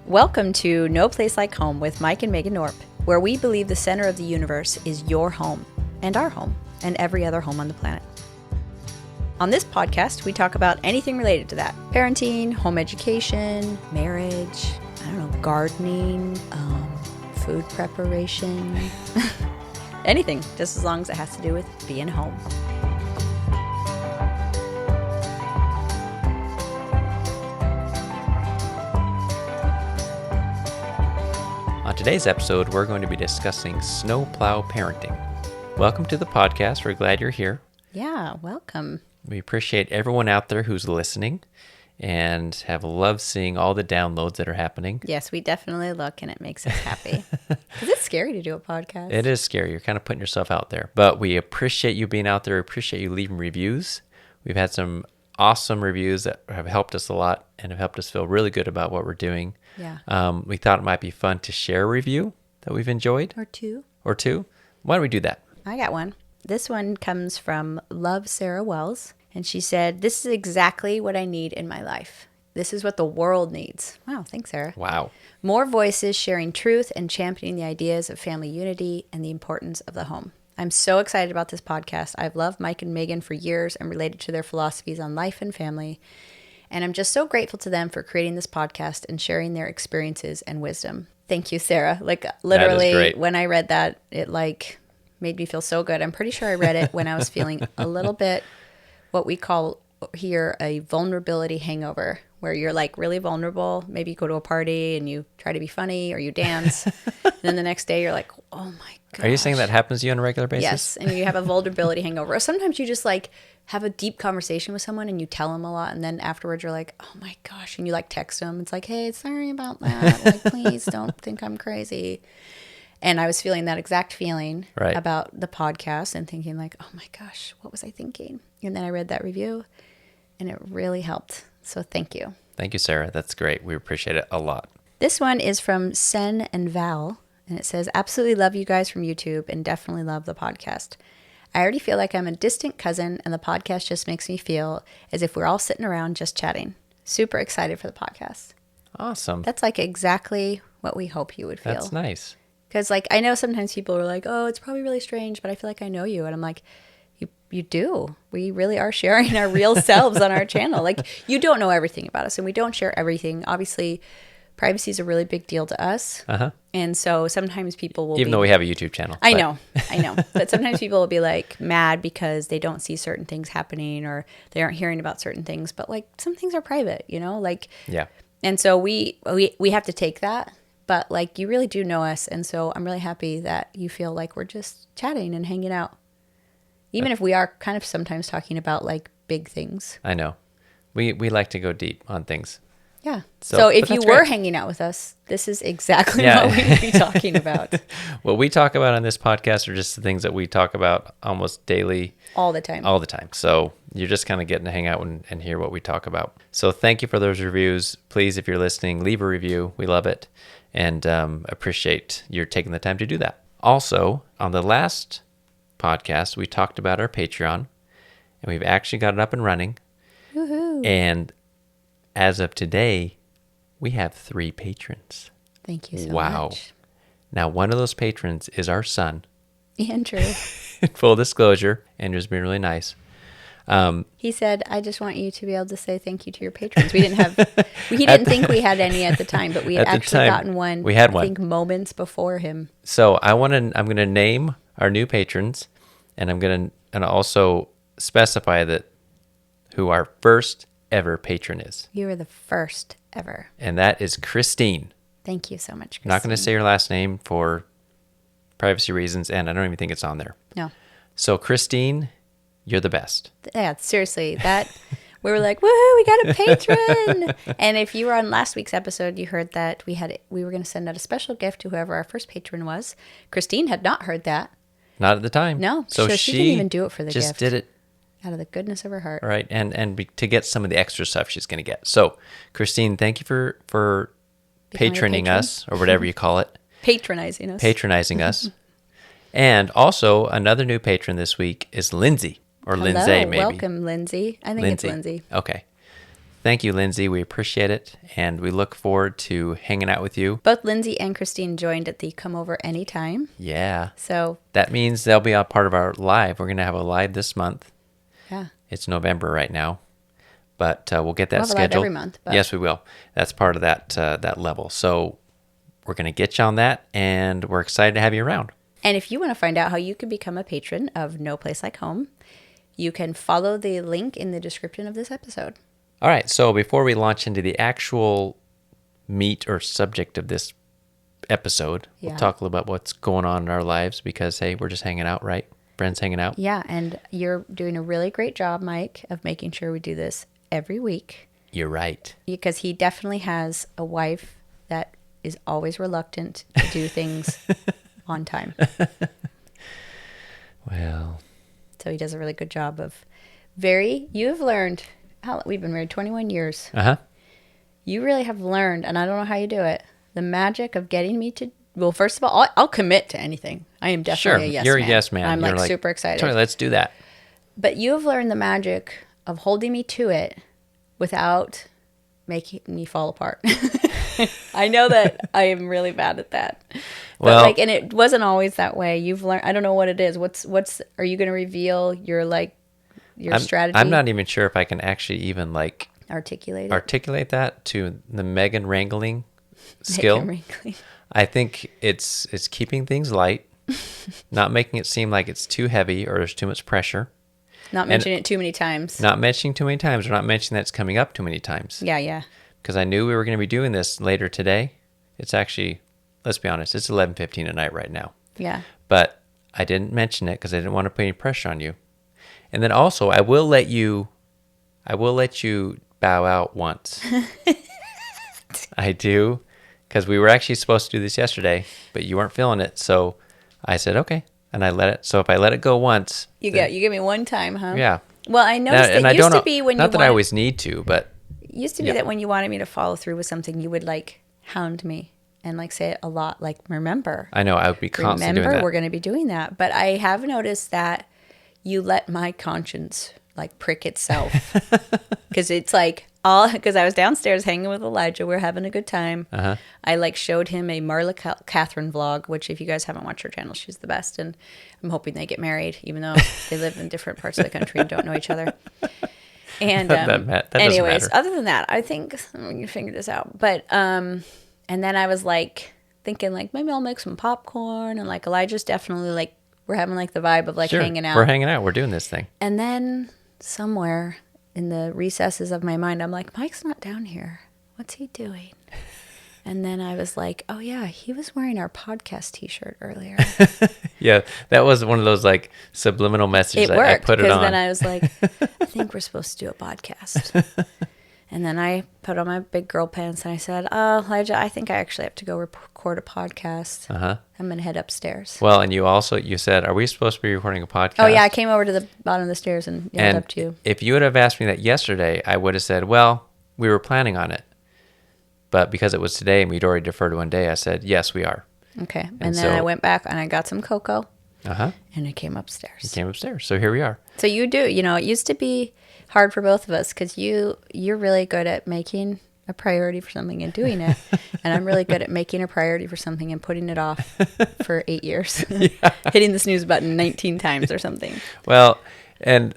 Welcome to No Place Like Home with Mike and Megan Norp, where we believe the center of the universe is your home, and our home, and every other home on the planet. On this podcast, we talk about anything related to that. Parenting, home education, marriage, gardening, food preparation, anything, just as long as it has to do with being home. On today's episode, we're going to be discussing snowplow parenting. Welcome to the podcast. We're glad you're here. Yeah, welcome. We appreciate everyone out there who's listening and have loved seeing all the downloads that are happening. Yes, we definitely look, and it makes us happy. Because it's scary to do a podcast. It is scary. You're kind of putting yourself out there. But we appreciate you being out there. We appreciate you leaving reviews. We've had some awesome reviews that have helped us a lot and have helped us feel really good about what we're doing. Yeah. We thought it might be fun to share a review that we've enjoyed. Or two. Why don't we do that? I got one. This one comes from Love Sarah Wells, and she said, "This is exactly what I need in my life. This is what the world needs." Wow, thanks, Sarah. Wow. More voices sharing truth and championing the ideas of family unity and the importance of the home. I'm so excited about this podcast. I've loved Mike and Megan for years and related to their philosophies on life and family. And I'm just so grateful to them for creating this podcast and sharing their experiences and wisdom. Thank you, Sarah. Literally, when I read that, it made me feel so good. I'm pretty sure I read it when I was feeling a little bit what we call here a vulnerability hangover, where you're really vulnerable. Maybe you go to a party and you try to be funny or you dance. And then the next day you're like, oh my gosh. Are you saying that happens to you on a regular basis? Yes, and you have a vulnerability hangover. Or sometimes you just have a deep conversation with someone and you tell them a lot, and then afterwards you're like, oh my gosh, and you text them. It's like, hey, sorry about that. Please don't think I'm crazy. And I was feeling that exact feeling about the podcast and thinking oh my gosh, what was I thinking? And then I read that review and it really helped. So thank you. Thank you, Sarah. That's great. We appreciate it a lot. This one is from Sen and Val, and it says, "Absolutely love you guys from YouTube and definitely love the podcast. I already feel like I'm a distant cousin, and the podcast just makes me feel as if we're all sitting around just chatting. Super excited for the podcast." Awesome. That's exactly what we hope you would feel. That's nice. Because I know sometimes people are like, oh, it's probably really strange, but I feel like I know you. And I'm like, you do. We really are sharing our real selves on our channel. You don't know everything about us, and we don't share everything. Obviously, privacy is a really big deal to us. Uh-huh. And so sometimes people will Even though we have a YouTube channel. I know. But sometimes people will be mad because they don't see certain things happening or they aren't hearing about certain things. But some things are private, Yeah. And so we have to take that. But you really do know us. And so I'm really happy that you feel like we're just chatting and hanging out. Even if we are kind of sometimes talking about big things. I know. We like to go deep on things. Yeah. So if you were hanging out with us, this is exactly what we'd be talking about. What we talk about on this podcast are just the things that we talk about almost daily. All the time. So you're just kind of getting to hang out and hear what we talk about. So thank you for those reviews. Please, if you're listening, leave a review. We love it and appreciate your taking the time to do that. Also, on the last podcast, we talked about our Patreon, and we've actually got it up and running. Woohoo. And as of today, we have 3 patrons. Thank you so much. Wow. Now, one of those patrons is our son. Andrew. Full disclosure, Andrew's been really nice. He said, "I just want you to be able to say thank you to your patrons." We didn't have, he didn't think we had any at the time, but we had actually gotten one. We had one. I think moments before him. So I'm going to name our new patrons, and I'm going to also specify that who our first ever patron is. You were the first ever. And that is Christine. Thank you so much, Christine. I'm not going to say her last name for privacy reasons, and I don't even think it's on there. No. So Christine, you're the best. Yeah, seriously. We were like, woohoo, we got a patron. And if you were on last week's episode, you heard that we were going to send out a special gift to whoever our first patron was. Christine had not heard that. Not at the time. No, so she didn't even do it for the gift. Just did it. Out of the goodness of her heart. Right, and to get some of the extra stuff she's going to get. So, Christine, thank you for patroning us, or whatever you call it. Patronizing us. And also, another new patron this week is Lindsay, or Hello, Lindsay, maybe. Welcome, Lindsay. I think it's Lindsay. Okay. Thank you, Lindsay. We appreciate it, and we look forward to hanging out with you. Both Lindsay and Christine joined at the Come Over Anytime. Yeah. So that means they'll be a part of our live. We're going to have a live this month. yeah. It's November right now, but we'll get that We'll have a live scheduled. every month, but- Yes, we will. That's part of that level. So we're going to get you on that, and we're excited to have you around. And if you want to find out how you can become a patron of No Place Like Home, you can follow the link in the description of this episode. All right, so before we launch into the actual meat or subject of this episode, we'll talk a little about what's going on in our lives because, hey, we're just hanging out, right? Friends hanging out. Yeah, and you're doing a really great job, Mike, of making sure we do this every week. You're right. Because he definitely has a wife that is always reluctant to do things on time. Well. So he does a really good job of you've learned, we've been married 21 years. Uh-huh. You really have learned, and I don't know how you do it, the magic of getting me to, well, first of all, I'll commit to anything. I am definitely a yes man. You're a yes man. I'm You're like super excited. Sorry, let's do that. But you have learned the magic of holding me to it without making me fall apart. I know that I am really bad at that. But and it wasn't always that way. You've learned, I don't know what it is. Are you going to reveal your strategy? I'm not even sure if I can actually even articulate that to the Megan Wrangling skill. Megan Wrangling. I think it's keeping things light, not making it seem like it's too heavy or there's too much pressure. Not mentioning it too many times. Not mentioning too many times or not mentioning that it's coming up too many times. Yeah. Because I knew we were going to be doing this later today. It's actually, let's be honest, it's 11:15 at night right now. Yeah. But I didn't mention it because I didn't want to put any pressure on you. And then also, I will let you bow out once. I do, because we were actually supposed to do this yesterday, but you weren't feeling it. So I said, okay. And I let it. So if I let it go once. You give me one time, huh? Yeah. Well, I noticed it used to be when not that I always need to, but. It used to be that when you wanted me to follow through with something, you would hound me and say it a lot, remember. I know, I would be constantly doing that. Remember, we're going to be doing that. But I have noticed that you let my conscience prick itself. Because it's because I was downstairs hanging with Elijah. We were having a good time. Uh-huh. I showed him a Marla Catherine vlog, which if you guys haven't watched her channel, she's the best. And I'm hoping they get married, even though they live in different parts of the country and don't know each other. And that anyways, other than that, I think we can figure this out. But and then I was thinking maybe I'll make some popcorn and Elijah's definitely we're having the vibe of sure, hanging out. We're hanging out. We're doing this thing. And then somewhere in the recesses of my mind, I'm Mike's not down here. What's he doing? And then I was oh yeah, he was wearing our podcast T-shirt earlier. Yeah, that was one of those subliminal messages. It worked, I put it on. Because then I was I think we're supposed to do a podcast. And then I put on my big girl pants and I said, oh, Elijah, I think I actually have to go record a podcast. Uh-huh. I'm going to head upstairs. Well, and you said, are we supposed to be recording a podcast? Oh, yeah, I came over to the bottom of the stairs and yelled up to you. If you would have asked me that yesterday, I would have said, well, we were planning on it. But because it was today and we'd already deferred one day, I said, yes, we are. Okay. And then I went back and I got some cocoa. Uh-huh. And I came upstairs. You came upstairs. So here we are. So you do. It used to be hard for both of us because you're really good at making a priority for something and doing it. And I'm really good at making a priority for something and putting it off for 8 years. Yeah. Hitting the snooze button 19 times or something. Well, and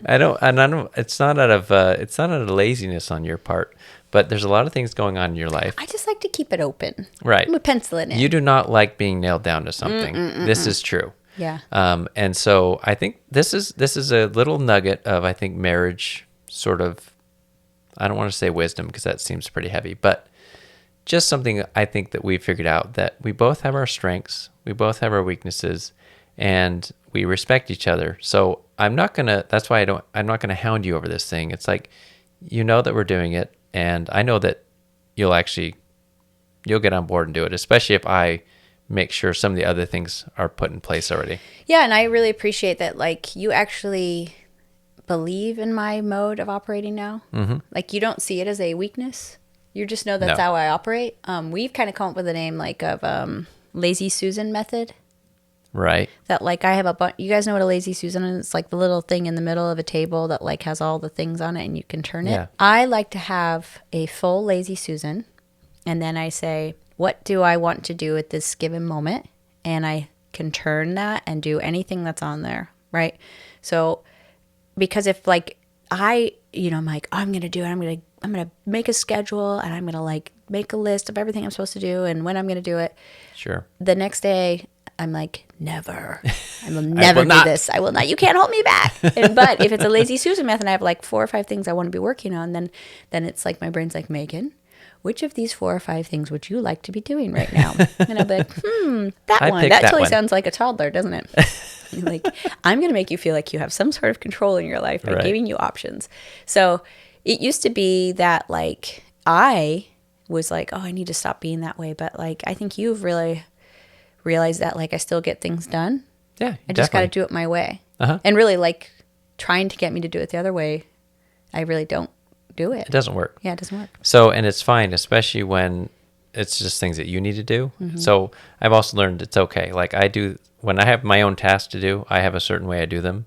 I don't, it's not out of laziness on your part. But there's a lot of things going on in your life. I just like to keep it open. Right. I'm going to pencil it in. You do not like being nailed down to something. This is true. Yeah. And so I think this is a little nugget of, I think, marriage sort of, I don't want to say wisdom because that seems pretty heavy, but just something I think that we figured out that we both have our strengths, we both have our weaknesses, and we respect each other. So that's why I'm not going to hound you over this thing. It's that we're doing it. And I know that you'll get on board and do it, especially if I make sure some of the other things are put in place already. Yeah, and I really appreciate that, you actually believe in my mode of operating now. Mm-hmm. You don't see it as a weakness. You just know that's how I operate. We've kind of come up with a name of Lazy Susan method. Right. That like I have a bunch. You guys know what a lazy Susan is? It's like the little thing in the middle of a table that like has all the things on it and you can turn Yeah. it. I like to have a full lazy Susan, and then I say, what do I want to do at this given moment? And I can turn that and do anything that's on there, right? So because if like I'm like, oh, I'm going to do it. I'm going to make a schedule and I'm going to like make a list of everything I'm supposed to do and when I'm going to do it. Sure. The next day I'm like, never. I will never do not. this. I will not. You can't hold me back. But if it's a lazy Susan method and I have like 4 or 5 things I want to be working on, then it's like my brain's like, Megan, which of these 4 or 5 things would you like to be doing right now? And I'll be like, that I one. picked That that totally one. sounds like a toddler, doesn't it? Like, I'm going to make you feel like you have some sort of control in your life by Right. giving you options. So it used to be that like I was like, oh, I need to stop being that way. But like, I think you've really realized that like I still get things done. Yeah. I just got to definitely. do it my way. Uh-huh. And really like trying to get me to do it the other way, I really don't do it. It doesn't work. Yeah, it doesn't work. So, and it's fine, especially when it's just things that you need to do. Mm-hmm. So I've also learned it's okay. Like I do, when I have my own tasks to do, I have a certain way I do them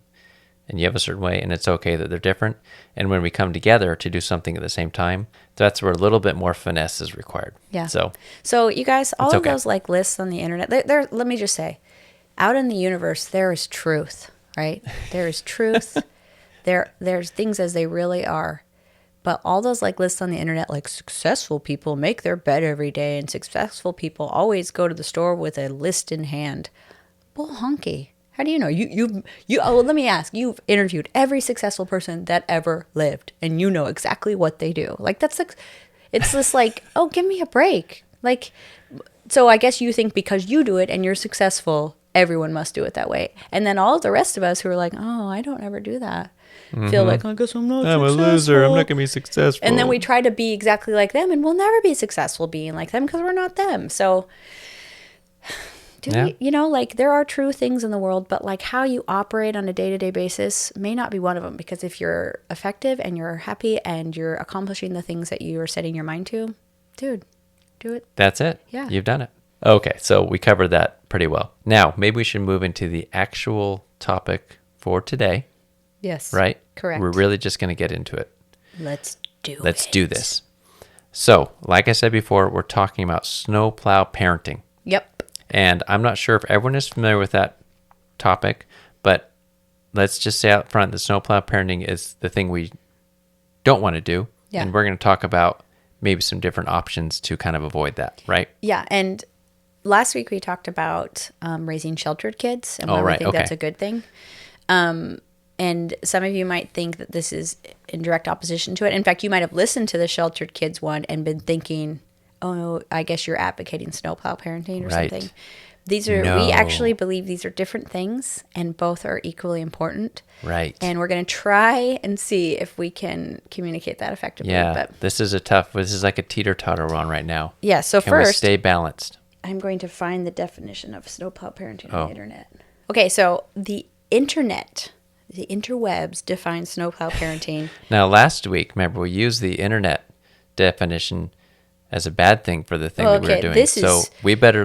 and you have a certain way, and it's okay that they're different. And when we come together to do something at the same time, that's where a little bit more finesse is required. Yeah. So you guys, all It's of okay. those like lists on the internet, there, let me just say, out in the universe, there is truth, right? There is truth. There's things as they really are. But all those like lists on the internet, like successful people make their bed every day and successful people always go to the store with a list in hand. Bull honky. How do you know? Well, let me ask. You've interviewed every successful person that ever lived, and you know exactly what they do. Like that's like, it's just like, oh, give me a break. Like, so I guess you think because you do it and you're successful, everyone must do it that way. And then all of the rest of us who are like, oh, I don't ever do that, feel like, I guess I'm not successful. going to be successful. And then we try to be exactly like them, and we'll never be successful being like them because we're not them. So, like there are true things in the world, but like how you operate on a day-to-day basis may not be one of them. Because if you're effective and you're happy and you're accomplishing the things that you are setting your mind to, dude, do it. That's it. Yeah. You've done it. Okay, so we covered that pretty well. Now, maybe we should move into the actual topic for today, Yes. right? Correct. We're really just going to get into it. Let's do this. So, like I said before, we're talking about snowplow parenting. Yep. And I'm not sure if everyone is familiar with that topic, but let's just say out front that snowplow parenting is the thing we don't want to do. Yeah. And we're going to talk about maybe some different options to kind of avoid that, right? Yeah. And last week we talked about raising sheltered kids and why Oh, right. we think that's Okay. a good thing. And some of you might think that this is in direct opposition to it. In fact, you might have listened to the sheltered kids one and been thinking, oh, no, I guess you're advocating snowplow parenting or Right. something. We actually believe these are different things and both are equally important. Right. And we're going to try and see if we can communicate that effectively. Yeah, But this is like a teeter-totter we're on right now. yeah, so Can we first, stay balanced? I'm going to find the definition of snowplow parenting on the internet. Okay, so the internet, the interwebs define snowplow parenting. Now, last week, remember, we used the internet definition as a bad thing for the thing that we were doing. So we better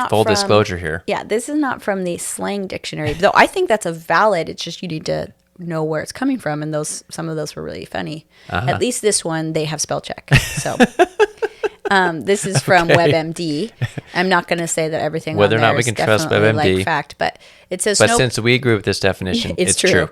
full disclosure here. Yeah, this is not from the slang dictionary, though I think that's a valid. It's just you need to know where it's coming from, and some of those were really funny. Uh-huh. At least this one, they have spell check. So this is from WebMD. I'm not going to say that everything Whether on or not there we is can trust definitely, WebMD. like fact, but it says But since we agree with this definition, it's true.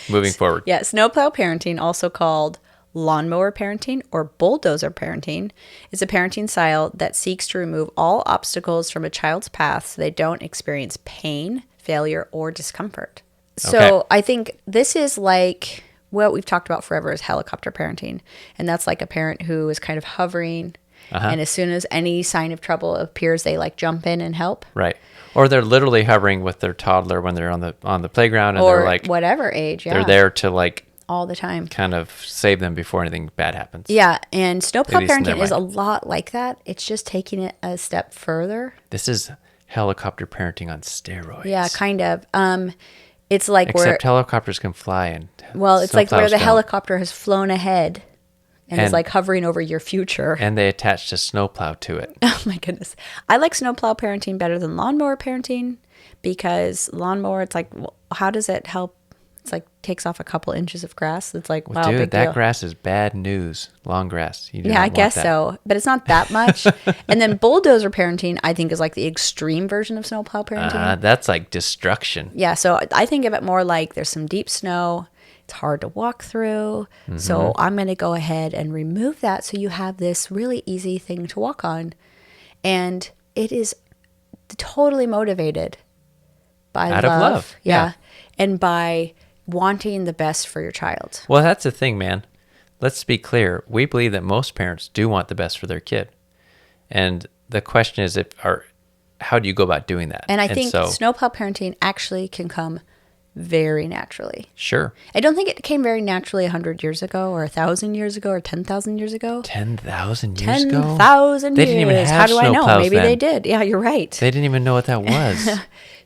Moving forward. Yeah, snowplow parenting, also called lawnmower parenting or bulldozer parenting, is a parenting style that seeks to remove all obstacles from a child's path so they don't experience pain, failure, or discomfort. So Okay. I think this is like what we've talked about forever is helicopter parenting. And that's like a parent who is kind of hovering. Uh-huh. And as soon as any sign of trouble appears, they like jump in and help. Right. Or they're literally hovering with their toddler when they're on the playground, and Or they're like whatever age, yeah. they're there to like all the time. kind of save them before anything bad happens. Yeah, and snowplow At least in their parenting is a mind. lot like that. It's just taking it a step further. This is helicopter parenting on steroids. Yeah, kind of. It's like Except helicopters can fly and it's like where snowplows the don't. helicopter has flown ahead and is like hovering over your future. And they attached a snowplow to it. Oh my goodness. I like snowplow parenting better than lawnmower parenting, because lawnmower, it's like, well, how does it help? It's like takes off a couple inches of grass. It's like, wow, Dude, big that deal. grass is bad news. Long grass. You do Yeah, not I want guess that. so, but it's not that much. And then bulldozer parenting, I think, is like the extreme version of snowplow parenting. That's like destruction. Yeah, so I think of it more like there's some deep snow. It's hard to walk through. So I'm going to go ahead and remove that so you have this really easy thing to walk on. And it is totally motivated by Out of love. Yeah. Yeah. And by wanting the best for your child. Well, that's the thing, man. Let's be clear. We believe that most parents do want the best for their kid. And the question is, how do you go about doing that? And I think snowplow parenting actually can come very naturally. Sure. I don't think it came very naturally 100 years ago or 1,000 years ago or 10,000 years ago. 10,000 years ago? 10,000 years. They didn't even have How do I know? snowplows Maybe then. they did. Yeah, you're right. They didn't even know what that was.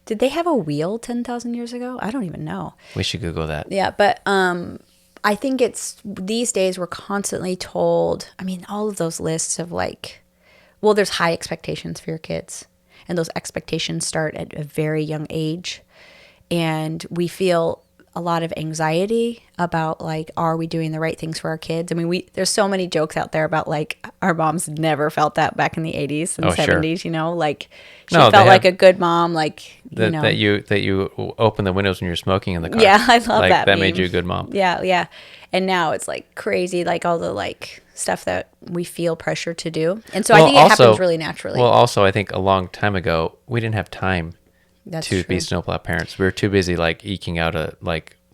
Did they have a wheel 10,000 years ago? I don't even know. We should Google that. Yeah, but I think it's these days we're constantly told, I mean, all of those lists of like, well, there's high expectations for your kids. And those expectations start at a very young age. And we feel a lot of anxiety about like, are we doing the right things for our kids? I mean, there's so many jokes out there about like our moms never felt that back in the 80s and 70s, you know, like she felt like a good mom, like, you know. That you open the windows when you're smoking in the car. Yeah, I love like, that That meme. made you a good mom. Yeah, yeah. And now it's like crazy, like all the like stuff that we feel pressure to do. And so I think it happens really naturally. Well, also, I think a long time ago, we didn't have time That's to true. be snowplow parents. We were too busy like eking out a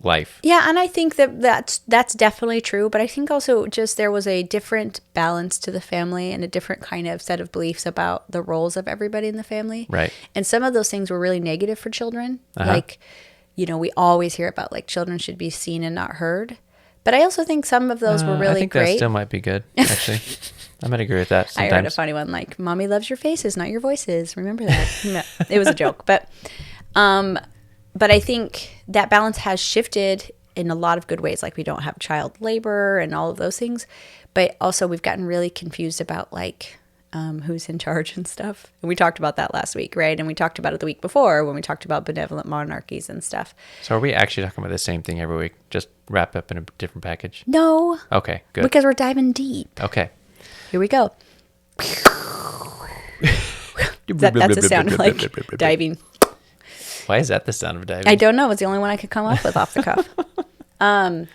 life. Yeah, and I think that's definitely true. But I think also just there was a different balance to the family and a different kind of set of beliefs about the roles of everybody in the family. Right. And some of those things were really negative for children. Like, you know, we always hear about like children should be seen and not heard. But I also think some of those were really I think great. that still might be good, actually. I might agree with that sometimes. I heard a funny one like, "Mommy loves your faces, not your voices." Remember that? No, it was a joke, but I think that balance has shifted in a lot of good ways. Like we don't have child labor and all of those things, but also we've gotten really confused about like who's in charge and stuff. And we talked about that last week, right? And we talked about it the week before when we talked about benevolent monarchies and stuff. So are we actually talking about the same thing every week, just wrapped up in a different package? No. Okay, good. Because we're diving deep. Okay. Here we go. That's the sound of like diving. Why is that the sound of diving? I don't know. It's the only one I could come up with off the cuff. And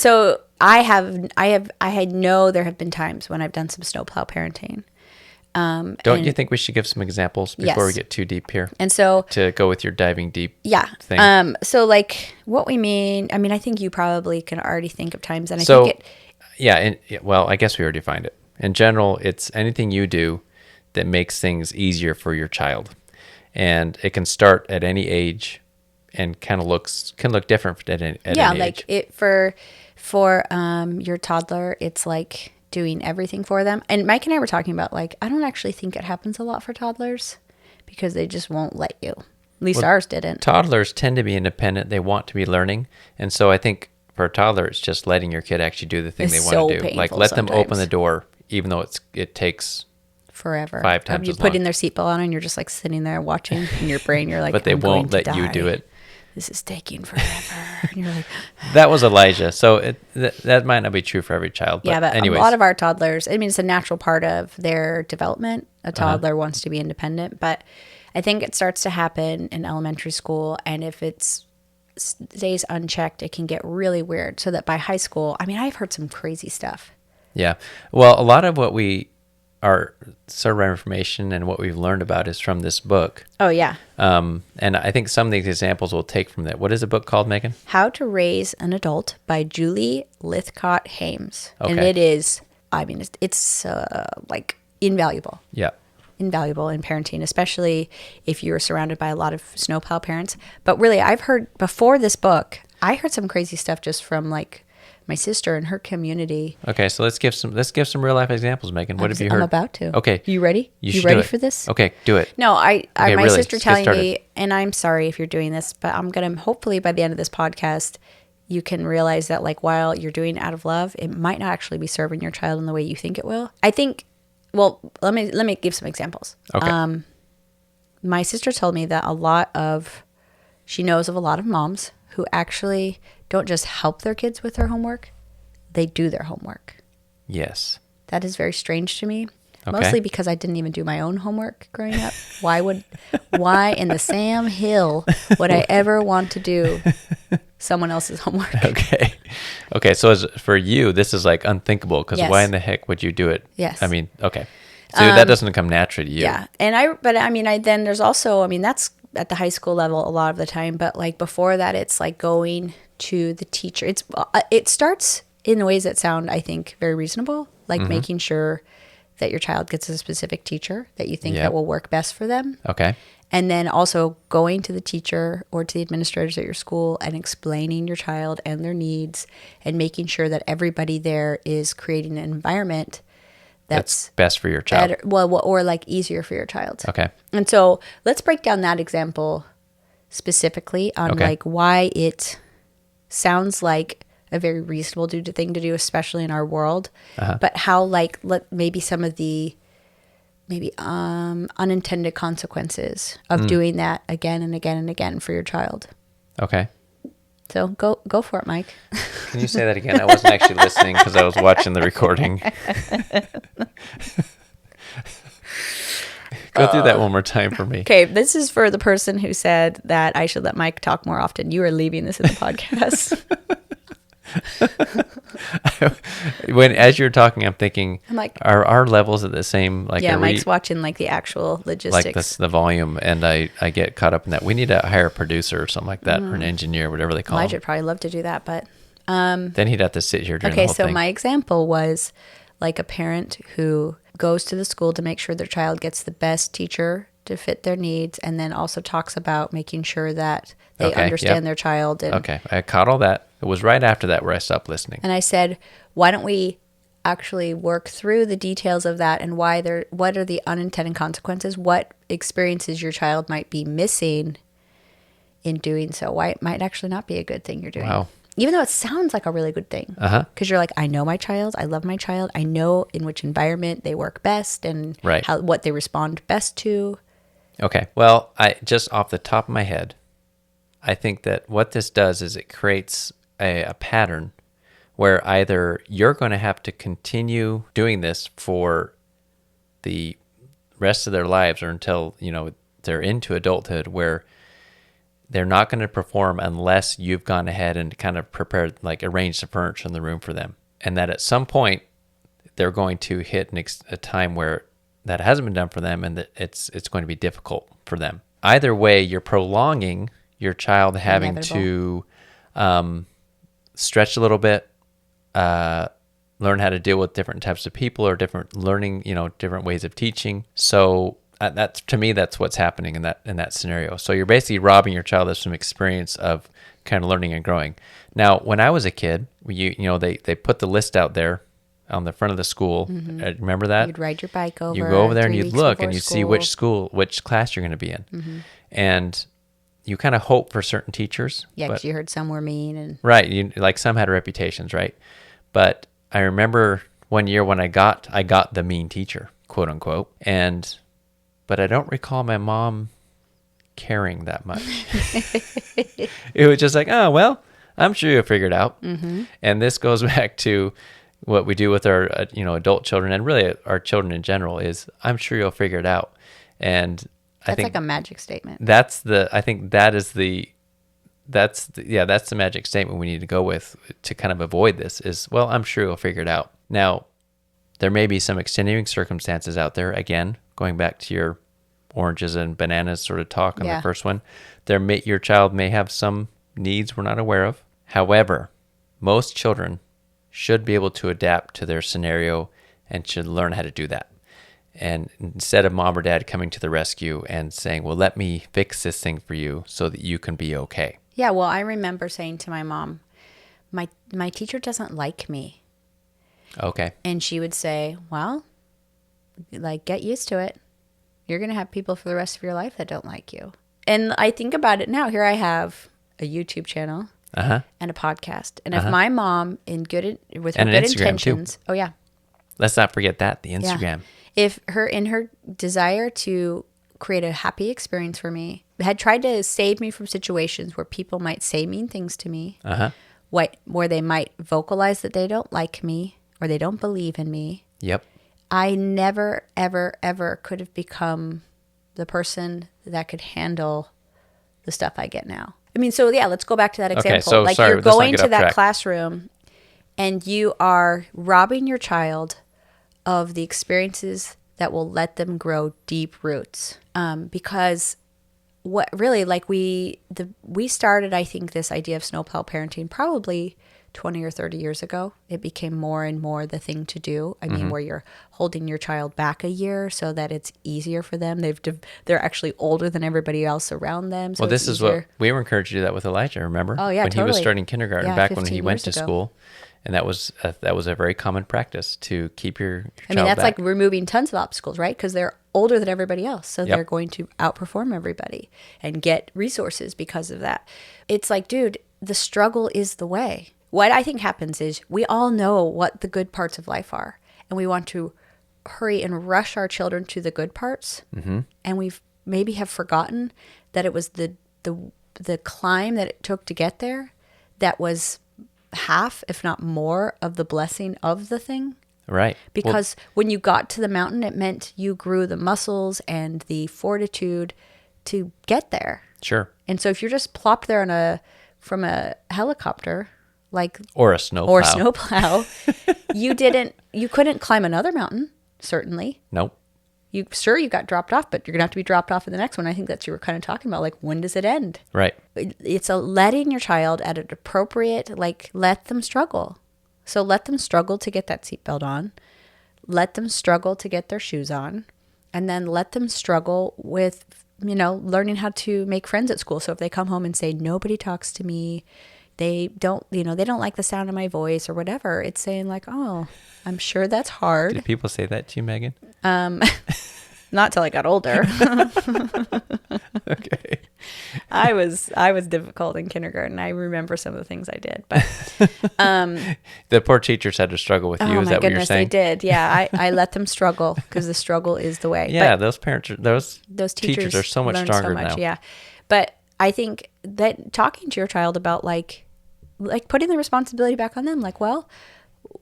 so I know there have been times when I've done some snowplow parenting. Don't you think we should give some examples before we Yes. get too deep here? And so, To go with your diving deep thing. So like what we mean, I mean, I think you probably can already think of times, and I So, think well, I guess we already defined it. In general, it's anything you do that makes things easier for your child. And it can start at any age and can look different at any like age. it for your toddler, it's like doing everything for them. And Mike and I were talking about like, I don't actually think it happens a lot for toddlers because they just won't let you. At least ours didn't. Toddlers tend to be independent. They want to be learning. And so I think for a toddler, it's just letting your kid actually do the thing It's they so want to do. Like painful let them open sometimes. the door, even though it takes Forever. 5 times You as put long. in their seatbelt on and you're just like sitting there watching in your brain. You're like, but they I'm won't going to let you do die. it. This is taking forever. And you're like, That was Elijah. So that might not be true for every child. But yeah, but anyways. a lot of our toddlers, I mean, it's a natural part of their development. A toddler wants to be independent, but I think it starts to happen in elementary school. And if it stays unchecked, it can get really weird. So that by high school, I mean, I've heard some crazy stuff. Yeah. Well, a lot of what our sort of information and what we've learned about is from this book. Oh, yeah. And I think some of these examples we'll take from that. What is the book called, Megan? How to Raise an Adult by Julie Lithcott-Hames. Okay. And it is, I mean, it's like invaluable. Yeah. Invaluable in parenting, especially if you're surrounded by a lot of snowplow parents. But really, I've heard before this book, I heard some crazy stuff just from like my sister and her community. Okay, so let's give some real life examples, Megan. What have you heard? I'm about to. Okay. You ready? You ready do it. for this? Okay, do it. No, Okay, my really, sister let's get telling started. me, and I'm sorry if you're doing this, but I'm going to hopefully by the end of this podcast, you can realize that like while you're doing it out of love, it might not actually be serving your child in the way you think it will. I think, well, let me give some examples. Okay. My sister told me that she knows of a lot of moms who actually don't just help their kids with their homework, they do their homework. Yes. That is very strange to me. Okay. Mostly because I didn't even do my own homework growing up. Why in the Sam Hill would I ever want to do someone else's homework? Okay. So for you, this is like unthinkable because Yes. why in the heck would you do it? Yes. I mean, okay. So that doesn't come naturally to you. Yeah. Then there's also, that's at the high school level a lot of the time, but like before that, it's like going to the teacher. It starts in ways that sound, I think, very reasonable, like making sure that your child gets a specific teacher that you think that will work best for them. Okay. And then also going to the teacher or to the administrators at your school and explaining your child and their needs and making sure that everybody there is creating an environment that's best for your child. better, or like easier for your child. Okay. And so let's break down that example specifically on like why it sounds like a very reasonable thing to do, especially in our world, but how like maybe some of the unintended consequences of doing that again and again and again for your child. Okay. So go for it, Mike. Can you say that again? I wasn't actually listening because I was watching the recording. Go through that one more time for me. Okay, this is for the person who said that I should let Mike talk more often. You are leaving this in the podcast. As you're talking, I'm thinking, I'm like, are our levels at the same? Like, yeah, Mike's watching like the actual logistics, like the volume, and I get caught up in that. We need to hire a producer or something like that, or an engineer, whatever they call Elijah him. would probably love to do that, but Then he'd have to sit here during the okay. whole So thing. my example was like a parent who goes to the school to make sure their child gets the best teacher to fit their needs, and then also talks about making sure that they understand their child. And, okay, I caught all that. It was right after that where I stopped listening. And I said, why don't we actually work through the details of that and what are the unintended consequences? What experiences your child might be missing in doing so? Why it might actually not be a good thing you're doing. Wow. Even though it sounds like a really good thing. Because you're like, I know my child. I love my child. I know in which environment they work best and what they respond best to. Okay. Well, I just off the top of my head, I think that what this does is it creates a pattern where either you're going to have to continue doing this for the rest of their lives or until, they're into adulthood, where they're not going to perform unless you've gone ahead and kind of prepared, like arranged the furniture in the room for them. And that at some point they're going to hit a time where that hasn't been done for them, and that it's going to be difficult for them. Either way, you're prolonging your child having to stretch a little bit, learn how to deal with different types of people or different learning, different ways of teaching. So that's, to me, that's what's happening in that scenario. So you're basically robbing your child of some experience of kind of learning and growing. Now, when I was a kid, they put the list out there on the front of the school. Remember that? You'd ride your bike over. You go over there and you'd look and you'd see which class you're going to be in. And you kind of hope for certain teachers. Yeah, because you heard some were mean. And right. Like some had reputations, right? But I remember one year when I got the mean teacher, quote unquote. But I don't recall my mom caring that much. It was just like, oh, well, I'm sure you'll figure it out. And this goes back to what we do with our, adult children, and really our children in general, is I'm sure you'll figure it out. And that's I think like a magic statement. That's the magic statement we need to go with to kind of avoid this is, well, I'm sure you'll figure it out. Now, there may be some extenuating circumstances out there. Again, going back to your oranges and bananas sort of talk on the first one, your child may have some needs we're not aware of. However, most children should be able to adapt to their scenario and should learn how to do that. And instead of mom or dad coming to the rescue and saying, well, let me fix this thing for you so that you can be okay. Yeah, well, I remember saying to my mom, my teacher doesn't like me. Okay. And she would say, well, like, get used to it. You're going to have people for the rest of your life that don't like you. And I think about it now. Here I have a YouTube channel. Uh-huh. and a podcast. And if my mom, with her And an good Instagram, intentions, too. oh yeah, Let's not forget that, the yeah, Instagram. if in her desire to create a happy experience for me, had tried to save me from situations where people might say mean things to me, Uh-huh. where they might vocalize that they don't like me or they don't believe in me. Yep. I never, ever, ever could have become the person that could handle the stuff I get now. I mean, so yeah, let's go back to that example. So like sorry, you're let's not going get to off that track. classroom and you are robbing your child of the experiences that will let them grow deep roots. Because what really, like we started, I think, this idea of snowplow parenting probably 20 or 30 years ago. It became more and more the thing to do. I mean, where you're holding your child back a year so that it's easier for them. They're actually older than everybody else around them. So Well, it's this is easier. what we were encouraged to do that with Elijah, remember? Oh, yeah, when he was totally. starting kindergarten, Yeah, back when 15 he went to years ago. school. And that was a very common practice to keep your child I mean, that's back. like removing tons of obstacles, right? Because they're older than everybody else. So Yep. they're going to outperform everybody and get resources because of that. It's like, dude, the struggle is the way. What I think happens is we all know what the good parts of life are. And we want to hurry and rush our children to the good parts. Mm-hmm. And we've maybe have forgotten that it was the climb that it took to get there that was half, if not more, of the blessing of the thing. Right. Because when you got to the mountain, it meant you grew the muscles and the fortitude to get there. Sure. And so if you're just plopped there from a helicopter, like Or a snowplow. you couldn't climb another mountain, certainly. Nope. You got dropped off, but you're gonna have to be dropped off in the next one. I think that's what you were kind of talking about, like when does it end? Right. It's a letting your child at an appropriate, like let them struggle. So let them struggle to get that seatbelt on. Let them struggle to get their shoes on. And then let them struggle with, learning how to make friends at school. So if they come home and say, nobody talks to me, they don't like the sound of my voice or whatever, it's saying like, oh, I'm sure that's hard. Did people say that to you, Megan? Not till I got older. Okay. I was difficult in kindergarten. I remember some of the things I did, but The poor teachers had to struggle with you. oh Is my that what you're goodness, saying? they did. Yeah, I let them struggle because the struggle is the way. Yeah, But those parents, those teachers are so much learn stronger now. Yeah, but I think that talking to your child about like putting the responsibility back on them, like, well,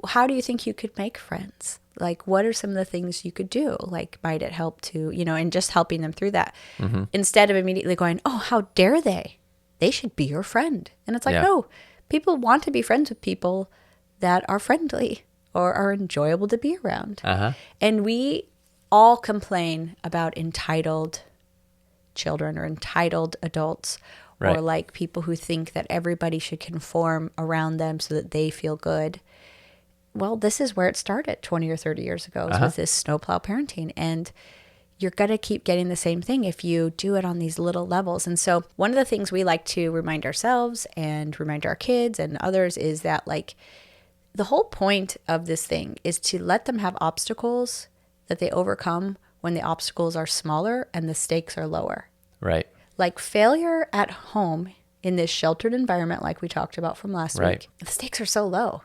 how do you think you could make friends? Like, what are some of the things you could do? Like, might it help to, and just helping them through that instead of immediately going, oh, how dare they? They should be your friend. And it's like, Yeah. no, people want to be friends with people that are friendly or are enjoyable to be around. Uh-huh. And we all complain about entitled children or entitled adults Right. or like people who think that everybody should conform around them so that they feel good. Well, this is where it started 20 or 30 years ago with this snowplow parenting. And you're going to keep getting the same thing if you do it on these little levels. And so one of the things we like to remind ourselves and remind our kids and others is that like the whole point of this thing is to let them have obstacles that they overcome when the obstacles are smaller and the stakes are lower. Right. Like failure at home in this sheltered environment like we talked about from last Right. week, the stakes are so low.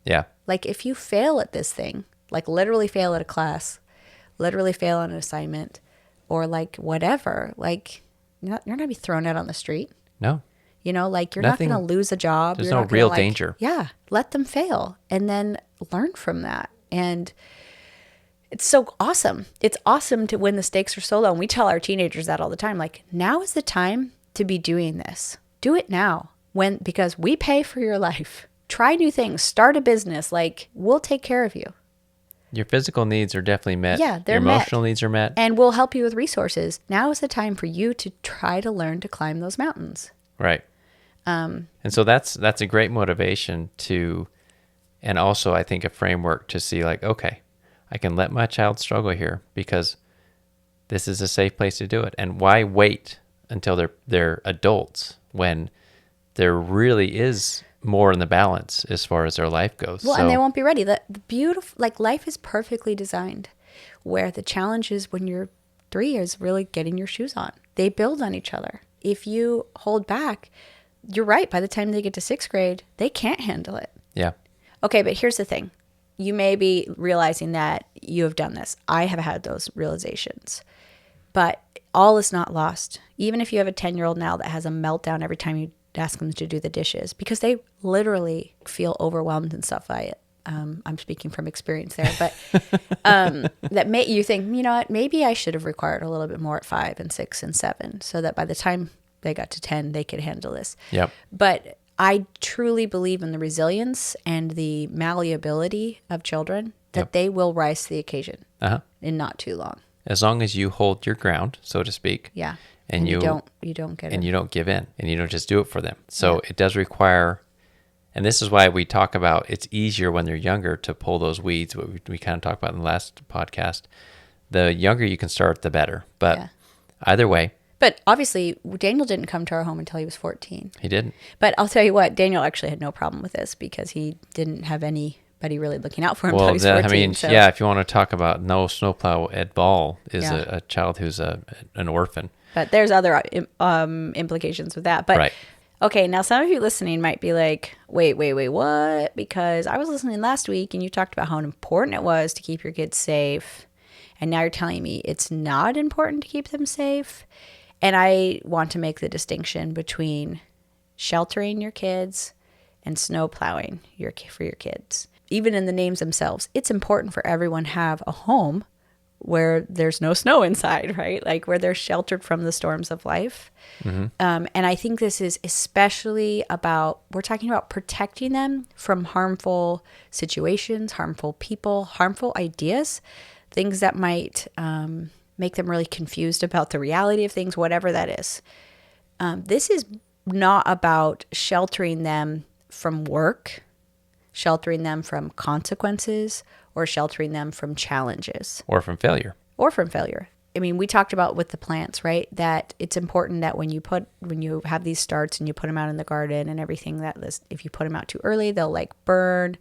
Yeah. Like if you fail at this thing, like literally fail at a class, literally fail on an assignment, or like whatever, like you're not going to be thrown out on the street. No. Like you're Nothing- not going to lose a job. there's You're no not gonna, real like- danger. Yeah. Let them fail and then learn from that. And it's so awesome. It's awesome to when the stakes are so low. And we tell our teenagers that all the time. Like, now is the time to be doing this. Do it now because we pay for your life. Try new things. Start a business. Like, we'll take care of you. Your physical needs are definitely met. Yeah, they're Your met. emotional needs are met. And we'll help you with resources. Now is the time for you to try to learn to climb those mountains. Right. And so that's a great motivation and also I think a framework to see like, okay, I can let my child struggle here because this is a safe place to do it. And why wait until they're adults when there really is more in the balance as far as their life goes? Well, and they won't be ready. The beautiful, like life is perfectly designed where the challenge is when you're 3 is really getting your shoes on. They build on each other. If you hold back, you're right. By the time they get to 6th grade, they can't handle it. Yeah. Okay, but here's the thing. You may be realizing that you have done this. I have had those realizations. But all is not lost. Even if you have a 10-year-old now that has a meltdown every time you ask them to do the dishes, because they literally feel overwhelmed and stuff by it. I'm speaking from experience there, but you think, you know what, maybe I should have required a little bit more at 5 and 6 and 7 so that by the time they got to 10, they could handle this. Yep. But I truly believe in the resilience and the malleability of children, that they will rise to the occasion in not too long. As long as you hold your ground, so to speak. Yeah. And you don't you don't give in, and you don't just do it for them. So it does require, and this is why we talk about it's easier when they're younger to pull those weeds, what we kind of talked about in the last podcast. The younger you can start, the better. But either way. But obviously, Daniel didn't come to our home until he was 14. He didn't. But I'll tell you what, Daniel actually had no problem with this because he didn't have anybody really looking out for him until he was 14. I mean, so. if you want to talk about no snowplow at Ball is a child who's an orphan. But there's other implications with that. But okay, now some of you listening might be like, wait, what? Because I was listening last week and you talked about how important it was to keep your kids safe. And now you're telling me it's not important to keep them safe. And I want to make the distinction between sheltering your kids and snow plowing for your kids. Even in the names themselves, it's important for everyone to have a home where there's no snow inside, right? Like where they're sheltered from the storms of life. Mm-hmm. And I think this is especially we're talking about protecting them from harmful situations, harmful people, harmful ideas, things that might make them really confused about the reality of things, whatever that is. This is not about sheltering them from work, sheltering them from consequences, or sheltering them from challenges. Or from failure. I mean, we talked about with the plants, right? That it's important that when you have these starts and you put them out in the garden and everything, if you put them out too early, they'll like burn.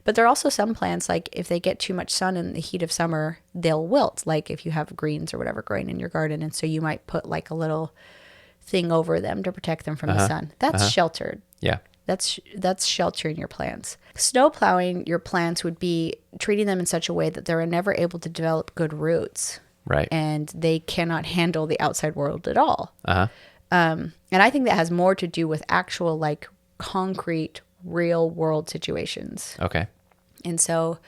But there are also some plants, like if they get too much sun in the heat of summer, they'll wilt. Like if you have greens or whatever growing in your garden. And so you might put like a little thing over them to protect them from the sun. That's sheltered. Yeah. That's sheltering your plants. Snow plowing your plants would be treating them in such a way that they're never able to develop good roots. Right. And they cannot handle the outside world at all. And I think that has more to do with actual like concrete real world situations. Okay. And so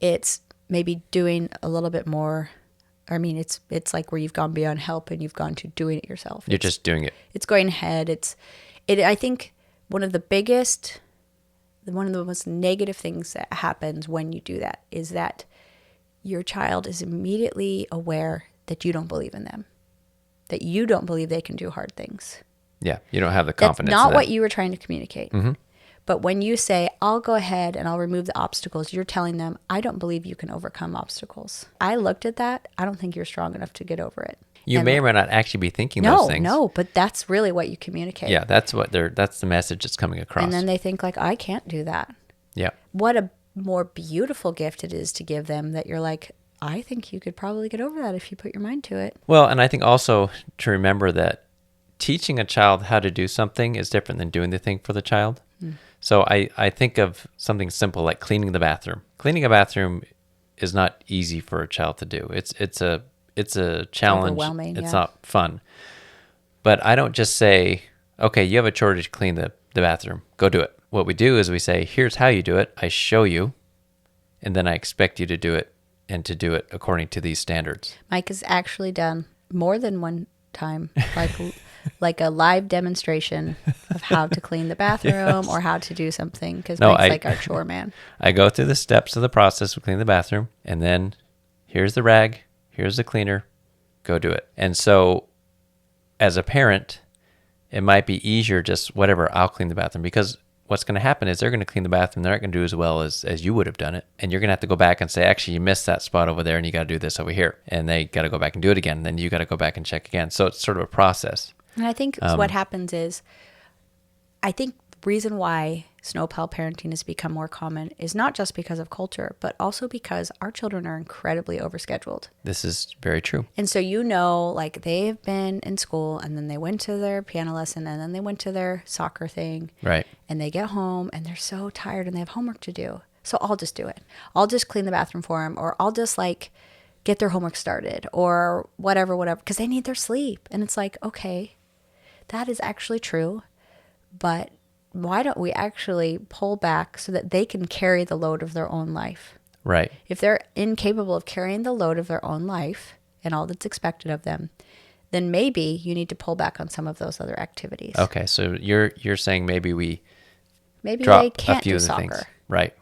it's maybe doing a little bit more. I mean, it's like where you've gone beyond help and you've gone to doing it yourself. You're just doing it. It's going ahead. I think one of the most negative things that happens when you do that is that your child is immediately aware that you don't believe in them, that you don't believe they can do hard things. Yeah, you don't have the confidence. That's not what you were trying to communicate. Mm-hmm. But when you say, I'll go ahead and I'll remove the obstacles, you're telling them, I don't believe you can overcome obstacles. I looked at that. I don't think you're strong enough to get over it. You may or may not actually be thinking those things. No, but that's really what you communicate. Yeah, that's the message that's coming across. And then they think like, I can't do that. Yeah. What a more beautiful gift it is to give them that you're like, I think you could probably get over that if you put your mind to it. Well, and I think also to remember that teaching a child how to do something is different than doing the thing for the child. So I think of something simple like cleaning the bathroom. Cleaning a bathroom is not easy for a child to do. It's a challenge. Overwhelming, it's not fun. But I don't just say, okay, you have a chore to clean the bathroom. Go do it. What we do is we say, here's how you do it. I show you, and then I expect you to do it and to do it according to these standards. Mike has actually done more than one time, like a live demonstration of how to clean the bathroom or how to do something, because Mike's like our chore man. I go through the steps of the process of cleaning the bathroom, and then here's the rag, here's the cleaner, go do it. And so as a parent, it might be easier just whatever, I'll clean the bathroom, because what's going to happen is they're going to clean the bathroom. They're not going to do as well as you would have done it. And you're going to have to go back and say, actually, you missed that spot over there and you got to do this over here. And they got to go back and do it again. And then you got to go back and check again. So it's sort of a process. And I think what happens is, I think reason why snowplow parenting has become more common is not just because of culture, but also because our children are incredibly overscheduled. This is very true. And so, like they've been in school and then they went to their piano lesson and then they went to their soccer thing. Right. And they get home and they're so tired and they have homework to do. So I'll just do it. I'll just clean the bathroom for them, or I'll just like get their homework started or whatever, because they need their sleep. And it's like, okay, that is actually true. But why don't we actually pull back so that they can carry the load of their own life? Right. If they're incapable of carrying the load of their own life and all that's expected of them, then maybe you need to pull back on some of those other activities. Okay, so you're saying maybe they drop can't a few do of the soccer. things. Right.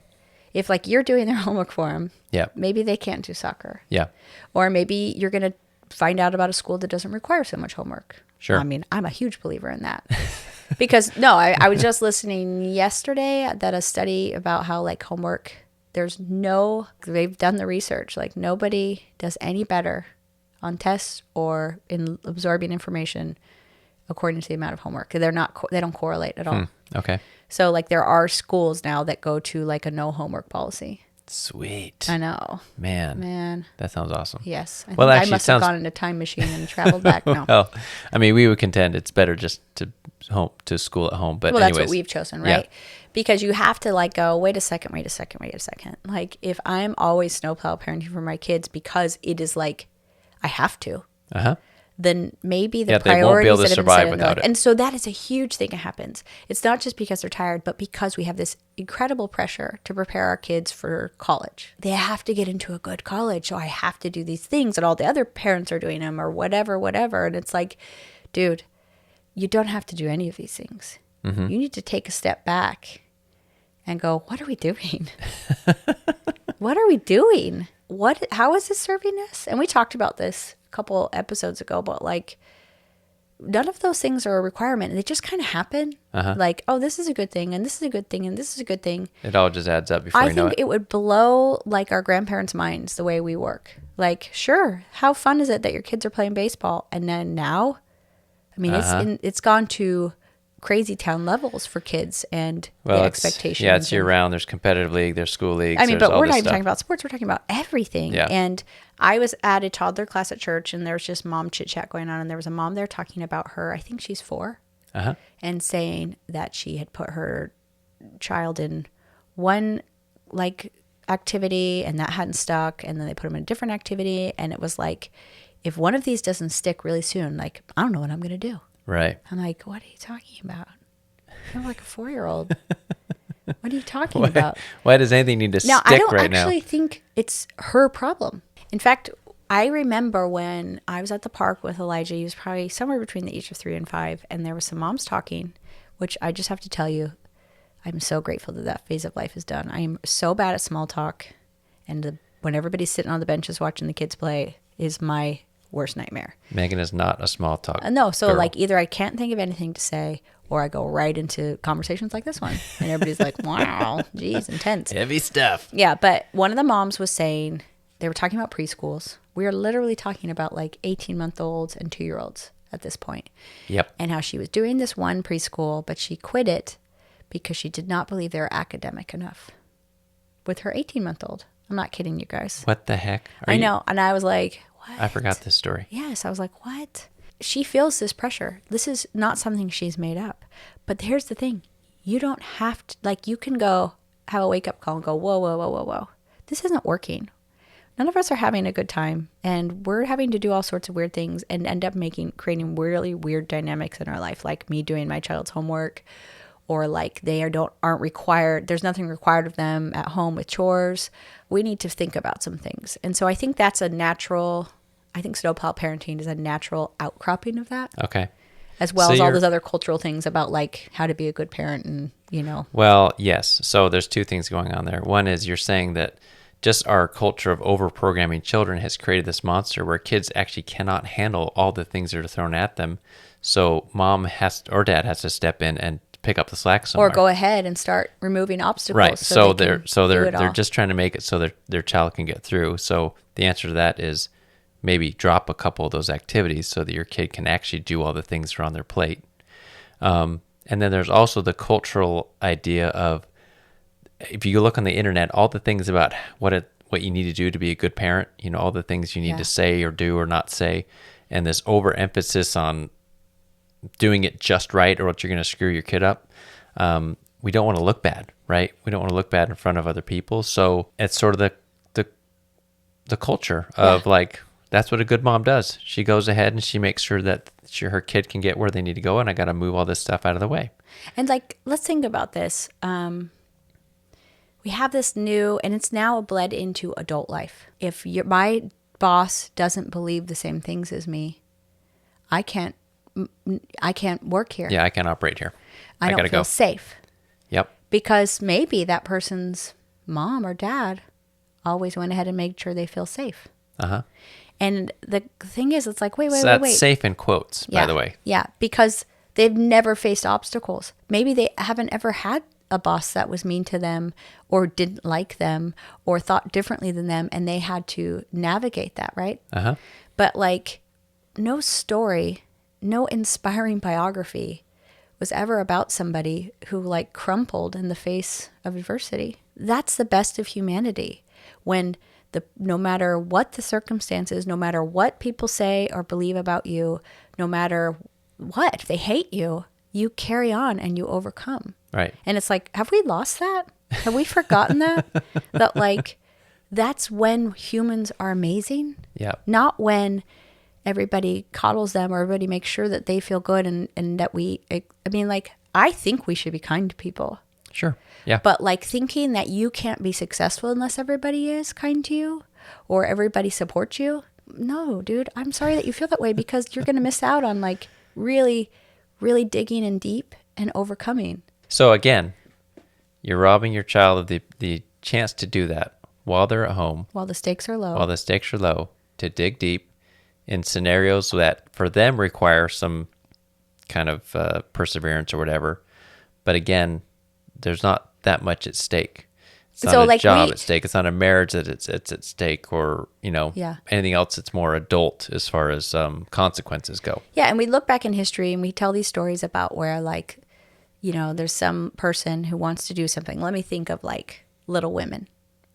If like you're doing their homework for them, Yeah. maybe they can't do soccer. Yeah. Or maybe you're going to find out about a school that doesn't require so much homework. Sure. I mean, I'm a huge believer in that. Because, no, I was just listening yesterday that a study about how, like, homework, they've done the research. Like, nobody does any better on tests or in absorbing information according to the amount of homework. They don't correlate at all. Okay. So, like, there are schools now that go to, like, a no homework policy. Sweet. I know. Man. That sounds awesome. Yes. I Well, think actually, I must have gone in a time machine and traveled back. No. Well, I mean, we would contend it's better just to school at home. But well, anyways, that's what we've chosen, right? Yeah. Because you have to like go, wait a second. Like if I'm always snowplow parenting for my kids because it is like I have to, then maybe the they won't be able priorities to that have been survive set in their without life. it. And so that is a huge thing that happens. It's not just because they're tired, but because we have this incredible pressure to prepare our kids for college. They have to get into a good college, so I have to do these things, and all the other parents are doing them, or whatever. And it's like, dude, you don't have to do any of these things. You need to take a step back and go, what are we doing? What are we doing? How is this serving us? And we talked about this a couple episodes ago, but like none of those things are a requirement. They just kind of happen. Like, oh, this is a good thing, and this is a good thing, and this is a good thing. It all just adds up before you know I think it would blow like our grandparents' minds the way we work. Like, sure, how fun is it that your kids are playing baseball? And then now, I mean, it's gone to crazy town levels for kids and the expectations. It's year round. There's competitive league, there's school leagues. I mean, but all we're this not even stuff. talking about sports. We're talking about everything. Yeah. And I was at a toddler class at church, and there was just mom chit chat going on. And there was a mom there talking about her, I think she's 4, and saying that she had put her child in one like activity and that hadn't stuck. And then they put him in a different activity. And it was like, if one of these doesn't stick really soon, like, I don't know what I'm going to do. Right. I'm like, what are you talking about? I'm like a 4-year-old. What are you talking about? Why does anything need to Now, stick I don't right now? actually think it's her problem. In fact, I remember when I was at the park with Elijah, he was probably somewhere between the age of 3 and 5, and there were some moms talking, which I just have to tell you, I'm so grateful that phase of life is done. I am so bad at small talk, and when everybody's sitting on the benches watching the kids play is my worst nightmare. Megan is not a small talk. No, so girl. like either I can't think of anything to say, or I go right into conversations like this one, and everybody's like, "Wow, geez, intense, heavy stuff." Yeah, but one of the moms was saying they were talking about preschools. We are literally talking about like 18-month-olds and 2-year-olds at this point. Yep. And how she was doing this one preschool, but she quit it because she did not believe they were academic enough with her 18-month-old. I'm not kidding you guys. What the heck? I know, and I was like, what? I forgot this story. Yes, I was like, what? She feels this pressure. This is not something she's made up. But here's the thing. You don't have to, like, you can go have a wake-up call and go, whoa, whoa, whoa, whoa, whoa. This isn't working. None of us are having a good time, and we're having to do all sorts of weird things and end up creating really weird dynamics in our life, like me doing my child's homework, or like they aren't required. There's nothing required of them at home with chores. We need to think about some things. And so I think that's I think snowplow parenting is a natural outcropping of that. Okay. As well as all those other cultural things about like how to be a good parent and, Well, yes. So there's two things going on there. One is you're saying that just our culture of over-programming children has created this monster where kids actually cannot handle all the things that are thrown at them. So mom or dad has to step in and pick up the slack somewhere. Or go ahead and start removing obstacles. Right. So they're they're just trying to make it so their child can get through. So the answer to that is maybe drop a couple of those activities so that your kid can actually do all the things that are on their plate. And And then there's also the cultural idea of, if you look on the internet, all the things about what you need to do to be a good parent, all the things you need to say or do or not say, and this overemphasis on doing it just right or what you're going to screw your kid up. We don't want to look bad, right? We don't want to look bad in front of other people. So it's sort of the culture of like, that's what a good mom does. She goes ahead and she makes sure that her kid can get where they need to go, and I got to move all this stuff out of the way. And like, let's think about this. We have this new, and it's now bled into adult life. If my boss doesn't believe the same things as me, I can't work here. Yeah, I can't operate here. I don't feel safe. Yep. Because maybe that person's mom or dad always went ahead and made sure they feel safe. Uh-huh. And the thing is, it's like, wait. That's safe in quotes, by the way. Yeah, because they've never faced obstacles. Maybe they haven't ever had a boss that was mean to them or didn't like them or thought differently than them, and they had to navigate that, right? Uh-huh. But like, no story, no inspiring biography was ever about somebody who like crumpled in the face of adversity. That's the best of humanity. When no matter what the circumstances, no matter what people say or believe about you, no matter what, if they hate you, you carry on and you overcome. Right. And it's like, have we lost that? Have we forgotten that? That like, that's when humans are amazing. Yeah. Not when everybody coddles them or everybody makes sure that they feel good and that I think we should be kind to people. Sure. Yeah. But like thinking that you can't be successful unless everybody is kind to you or everybody supports you. No, dude, I'm sorry that you feel that way, because you're going to miss out on like really, really digging in deep and overcoming. So again, you're robbing your child of the chance to do that while they're at home. While the stakes are low. To dig deep in scenarios that for them require some kind of perseverance or whatever. But again, there's not that much at stake. It's not a job at stake. It's not a marriage that it's at stake, or anything else that's more adult as far as consequences go. Yeah, and we look back in history and we tell these stories about where like, there's some person who wants to do something. Let me think of like Little Women,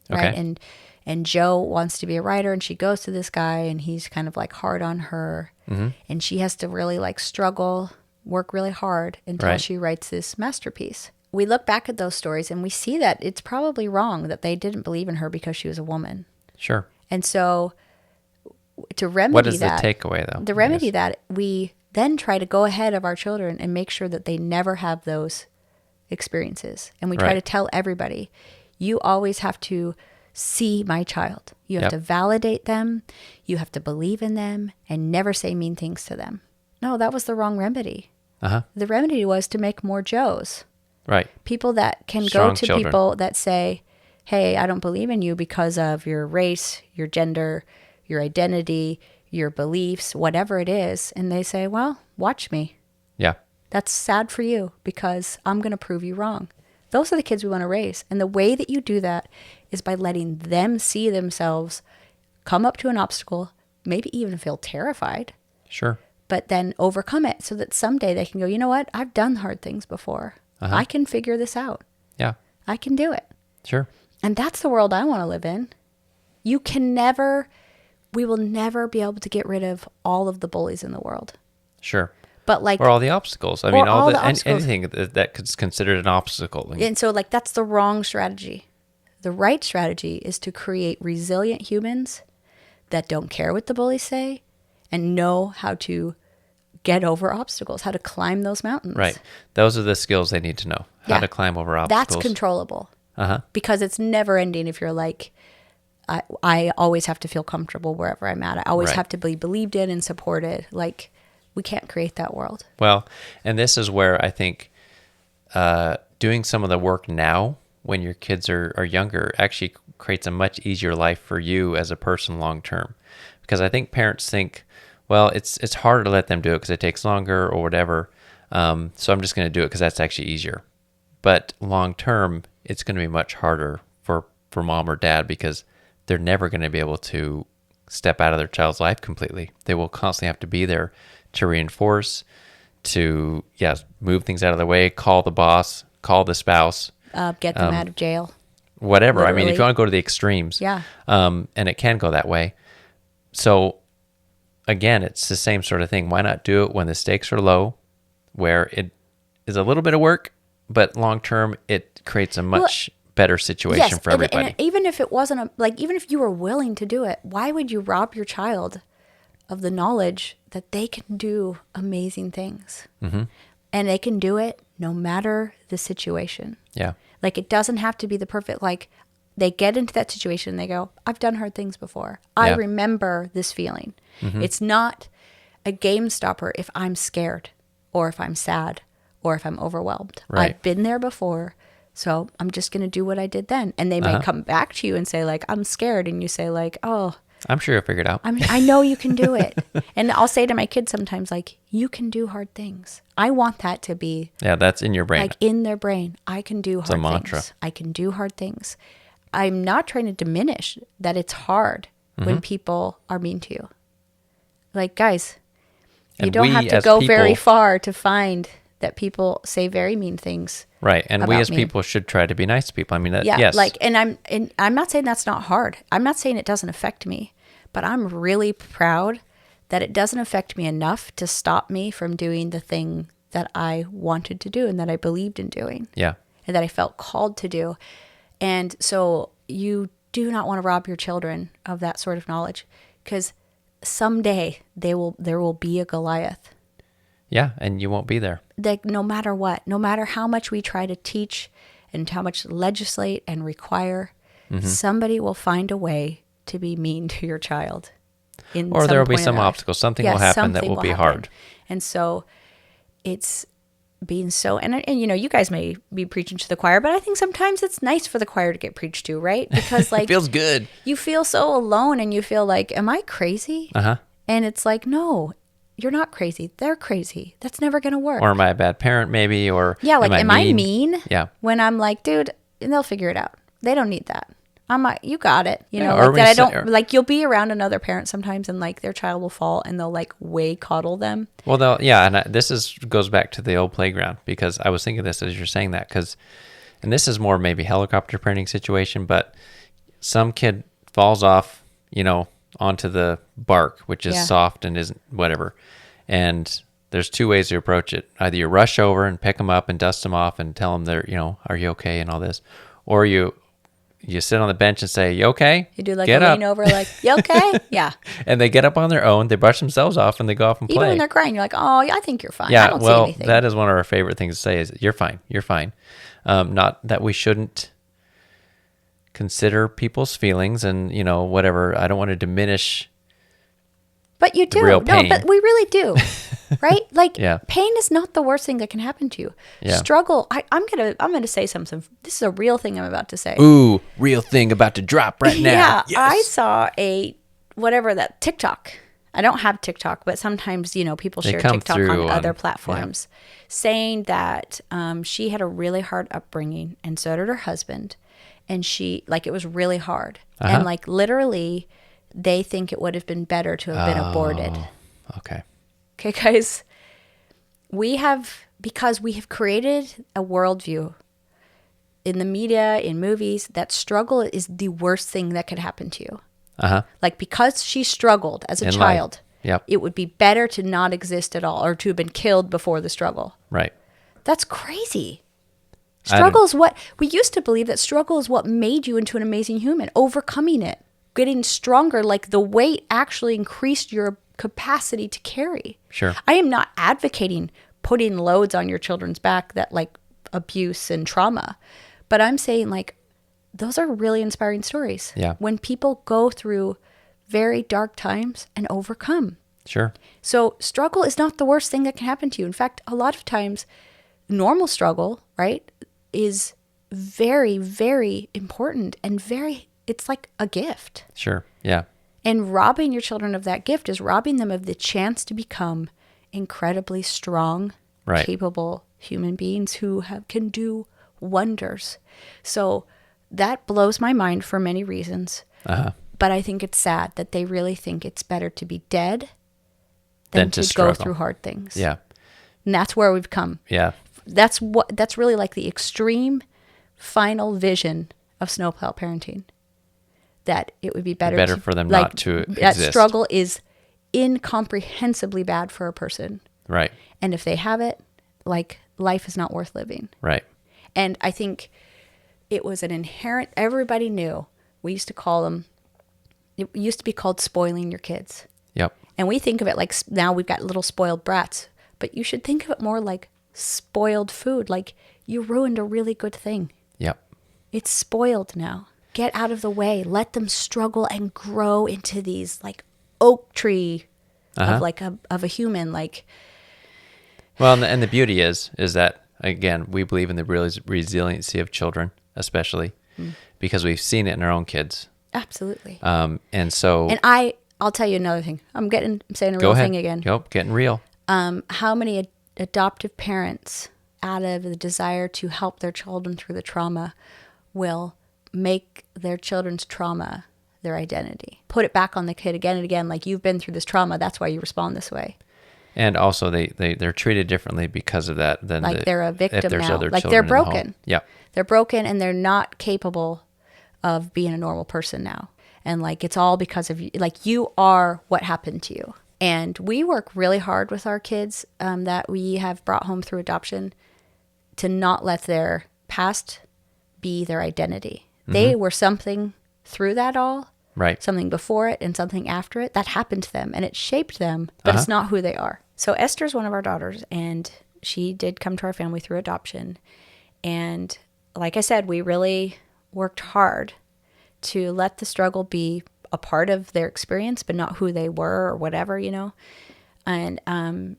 right? Okay. And Jo wants to be a writer, and she goes to this guy, and he's kind of like hard on her, and she has to really like struggle, work really hard until she writes this masterpiece. We look back at those stories and we see that it's probably wrong that they didn't believe in her because she was a woman. Sure. And so to remedy what is that, the takeaway though? To remedy that, we then try to go ahead of our children and make sure that they never have those experiences. And we try to tell everybody, you always have to see my child. You have to validate them. You have to believe in them and never say mean things to them. No, that was the wrong remedy. Uh-huh. The remedy was to make more Joes. Right. People that can Strong go to children. people that say, hey, I don't believe in you because of your race, your gender, your identity, your beliefs, whatever it is. And they say, well, watch me. Yeah. That's sad for you because I'm going to prove you wrong. Those are the kids we want to raise. And the way that you do that is by letting them see themselves come up to an obstacle, maybe even feel terrified. Sure. But then overcome it so that someday they can go, you know what? I've done hard things before. I can figure this out. Yeah. I can do it. Sure. And that's the world I want to live in. We will never be able to get rid of all of the bullies in the world. Sure. But like, or all the obstacles. I mean, anything that is considered an obstacle. And so like, that's the wrong strategy. The right strategy is to create resilient humans that don't care what the bullies say and know how to get over obstacles, how to climb those mountains. Right. Those are the skills they need to know. How to climb over obstacles. That's controllable. Uh-huh. Because it's never ending if you're like, I always have to feel comfortable wherever I'm at. I always have to be believed in and supported. Like, we can't create that world. Well, and this is where I think doing some of the work now when your kids are younger actually creates a much easier life for you as a person long term. Because I think parents think, well, it's harder to let them do it because it takes longer or whatever. So I'm just going to do it because that's actually easier. But long term, it's going to be much harder for mom or dad because they're never going to be able to step out of their child's life completely. They will constantly have to be there to reinforce, to, move things out of the way, call the boss, call the spouse, Get them out of jail. whatever. I mean, if Literally. you want to go to the extremes, Yeah. and it can go that way. So again, it's the same sort of thing. Why not do it when the stakes are low, where it is a little bit of work, but long term, it creates a much better situation for everybody. And even if it wasn't even if you were willing to do it, why would you rob your child of the knowledge that they can do amazing things? Mm-hmm. And they can do it no matter the situation. Yeah. Like, it doesn't have to be the perfect, like, they get into that situation and they go, I've done hard things before. I Yeah. remember this feeling. Mm-hmm. It's not a game stopper if I'm scared or if I'm sad or if I'm overwhelmed. Right. I've been there before, so I'm just going to do what I did then. And they may come back to you and say, like, I'm scared. And you say, like, oh, I'm sure you'll figure it out. I know you can do it. And I'll say to my kids sometimes, like, you can do hard things. I want that to be that's in your brain. like in their brain. I can do hard a mantra. things. I can do hard things. I'm not trying to diminish that it's hard when people are mean to you. Like, guys, you And don't we have to as go very people- far to find that people say very mean things. Right. And we about as me. people should try to be nice to people. I mean, Yeah, yes. like, and I'm not saying that's not hard. I'm not saying it doesn't affect me, but I'm really proud that it doesn't affect me enough to stop me from doing the thing that I wanted to do and that I believed in doing. Yeah. And that I felt called to do. And so you do not want to rob your children of that sort of knowledge, because someday there will be a Goliath. Yeah. And you won't be there. That no matter what, no matter how much we try to teach and how much legislate and require, somebody will find a way to be mean to your child. Or there will be some obstacle. Something will happen that will be hard. And so it's being so, and you know, you guys may be preaching to the choir, but I think sometimes it's nice for the choir to get preached to, right? Because like, It feels good. you feel so alone and you feel like, am I crazy? Uh-huh. And it's like, no, you're not crazy. They're crazy. That's never going to work. Or am I a bad parent maybe? Or yeah, like, am I mean? Yeah. When I'm like, dude, and they'll figure it out. They don't need that. I'm like, you got it. You Yeah, know, or like that. I we say- don't like, you'll be around another parent sometimes and like their child will fall and they'll like way coddle them. Well, this goes back to the old playground, because I was thinking this as you're saying that, and this is more maybe helicopter parenting situation, but some kid falls off, onto the bark, which is soft and isn't whatever. And there's two ways to approach it. Either you rush over and pick them up and dust them off and tell them they're, are you okay and all this, or you sit on the bench and say, you okay? You do like Get a up. lean over, like, you okay? Yeah. And they get up on their own, they brush themselves off, and they go off and Even play. when they're crying, you're like, oh, I think you're fine. I Yeah, don't see well, anything. that is one of our favorite things to say is, you're fine, you're fine. Not that we shouldn't consider people's feelings and, whatever. I don't want to diminish. But you do. real No, pain. but we really do. Right? Like, Yeah. pain is not the worst thing that can happen to you. Yeah. Struggle. I'm gonna say something. This is a real thing I'm about to say. Ooh, real thing about to drop right now. Yeah, Yes. I saw that TikTok. I don't have TikTok, but sometimes, people They share come TikTok through on other on- platforms, saying that she had a really hard upbringing, and so did her husband, and it was really hard, and like literally, they think it would have been better to have been aborted. Okay. Okay, guys, because we have created a worldview in the media, in movies, that struggle is the worst thing that could happen to you. Uh-huh. Like, because she struggled as a In life. child, Yep. it would be better to not exist at all or to have been killed before the struggle. Right. That's crazy. Struggle is what we used to believe, that struggle is what made you into an amazing human. Overcoming it, getting stronger, like the weight actually increased your capacity to carry. Sure. I am not advocating putting loads on your children's back that like abuse and trauma, but I'm saying like those are really inspiring stories. Yeah. When people go through very dark times and overcome. Sure. So struggle is not the worst thing that can happen to you. In fact, a lot of times normal struggle, right, is very, very important and it's like a gift. Sure. Yeah. And robbing your children of that gift is robbing them of the chance to become incredibly strong, Right. capable human beings who can do wonders. So that blows my mind for many reasons. Uh-huh. But I think it's sad that they really think it's better to be dead than Than to go struggle. through hard things. Yeah. And that's where we've come. Yeah. That's really like the extreme final vision of snowplow parenting. That it would be better for them like, not to that exist. struggle is incomprehensibly bad for a person. Right. And if they have it, like, life is not worth living. Right. And I think it was an inherent, everybody knew. We used to call them, it used to be called spoiling your kids. Yep. And we think of it like now we've got little spoiled brats, but you should think of it more like spoiled food. Like, you ruined a really good thing. Yep. It's spoiled now. Get out of the way. Let them struggle and grow into these like oak tree of like of a human. Like, well, and the beauty is that, again, we believe in the resiliency of children, especially because we've seen it in our own kids. absolutely. And so, And I'll tell you another thing. I'm saying a go real ahead. thing again. Yep. Getting real. How many adoptive parents, out of the desire to help their children through the trauma, will make their children's trauma their identity? Put it back on the kid again and again, like, you've been through this trauma, that's why you respond this way. And also, they're treated differently because of that than Like they're a victim if there's now. other Like, children they're in the home. broken. Yeah. They're broken and they're not capable of being a normal person now. And like, it's all because of you. Like, you are what happened to you. And we work really hard with our kids that we have brought home through adoption to not let their past be their identity. They were something through that all, Right. something before it and something after it that happened to them, and it shaped them, but it's not who they are. So Esther's one of our daughters, and she did come to our family through adoption. And like I said, we really worked hard to let the struggle be a part of their experience, but not who they were or whatever, you know. And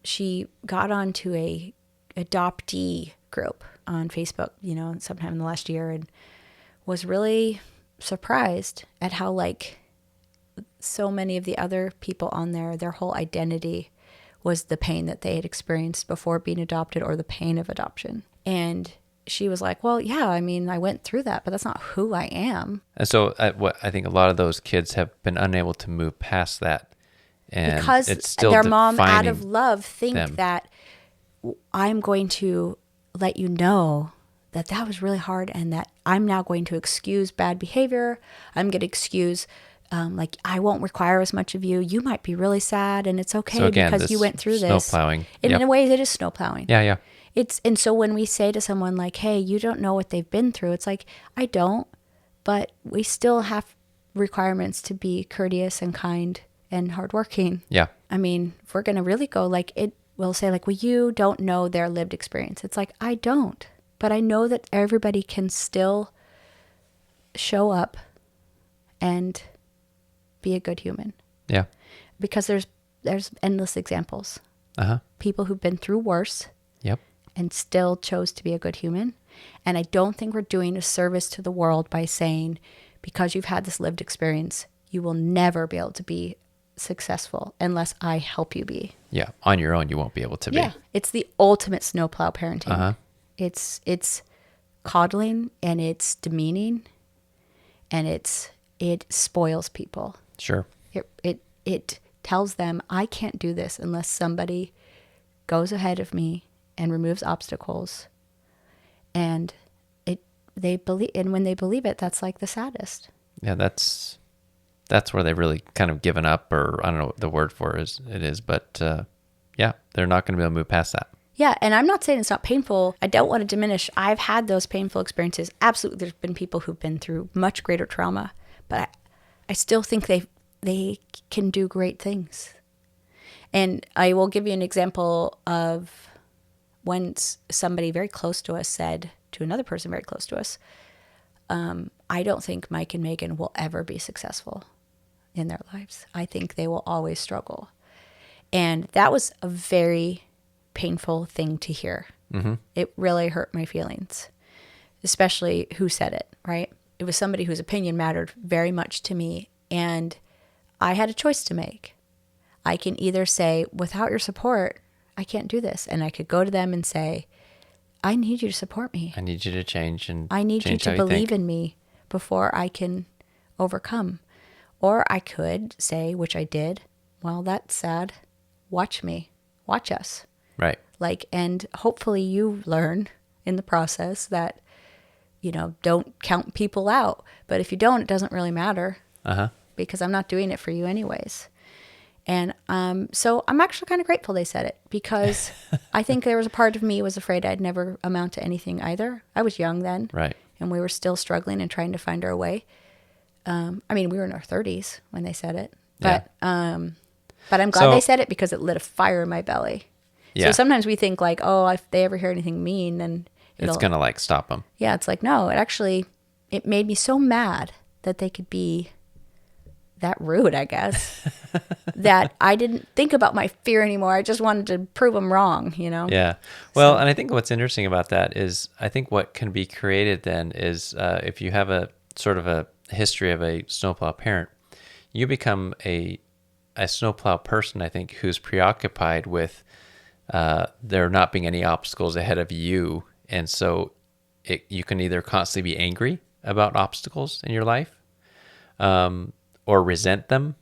she got onto a adoptee group on Facebook, you know, sometime in the last year, and was really surprised at how, like, so many of the other people on there, their whole identity was the pain that they had experienced before being adopted, or the pain of adoption. And she was like, well, yeah, I mean, I went through that, but that's not who I am. And so, what I think a lot of those kids have been unable to move past that, and Because it's still their mom, out defining of love, think that I'm going to let you know that that was really hard, and that I'm now going to excuse bad behavior. I'm going to excuse, like, I won't require as much of you. You might be really sad, and it's okay, So again, because you this went through snow this. plowing. And Yep. in a way, it is snow plowing. Yeah, yeah. And so when we say to someone like, hey, you don't know what they've been through, it's like, I don't, but we still have requirements to be courteous and kind and hardworking. Yeah. I mean, if we're going to really go, like, it will say, like, well, you don't know their lived experience. It's like, I don't, but I know that everybody can still show up and be a good human, Yeah. because there's endless examples. People who've been through worse Yep. and still chose to be a good human. And I don't think we're doing a service to the world by saying, because you've had this lived experience, you will never be able to be successful unless I help you be. Yeah. On your own, you won't be able to be. Yeah. It's the ultimate snowplow parenting. It's coddling, and it's demeaning, and it spoils people. Sure. It tells them, I can't do this unless somebody goes ahead of me and removes obstacles. And they believe, and when they believe it, that's like the saddest. Yeah, that's where they've really kind of given up, or I don't know what the word for it is, but yeah, they're not going to be able to move past that. Yeah, and I'm not saying it's not painful. I don't want to diminish. I've had those painful experiences. Absolutely, there's been people who've been through much greater trauma, but I still think they can do great things. And I will give you an example of when somebody very close to us said to another person very close to us, I don't think Mike and Megan will ever be successful in their lives. I think they will always struggle. And that was a very painful thing to hear. Mm-hmm. It really hurt my feelings, especially who said it, right? It was somebody whose opinion mattered very much to me. And I had a choice to make. I can either say, without your support, I can't do this. And I could go to them and say, I need you to support me. I need you to change, and I need you to believe in me before I can overcome. Or I could say, which I did, well, that's sad. Watch me. Watch us. Right. Like, and hopefully you learn in the process that, don't count people out. But if you don't, it doesn't really matter because I'm not doing it for you anyways. And so I'm actually kind of grateful they said it, because I think there was a part of me was afraid I'd never amount to anything either. I was young then. Right. And we were still struggling and trying to find our way. We were in our 30s when they said it. But I'm glad they said it, because it lit a fire in my belly. Yeah. So sometimes we think like, oh, if they ever hear anything mean, then it's going to like stop them. Yeah, it's like, no, it made me so mad that they could be that rude, I guess, that I didn't think about my fear anymore. I just wanted to prove them wrong, Yeah. Well, and I think what's interesting about that is, I think what can be created then is if you have a sort of a history of a snowplow parent, you become a snowplow person, I think, who's preoccupied with there not being any obstacles ahead of you. And so you can either constantly be angry about obstacles in your life, or resent them,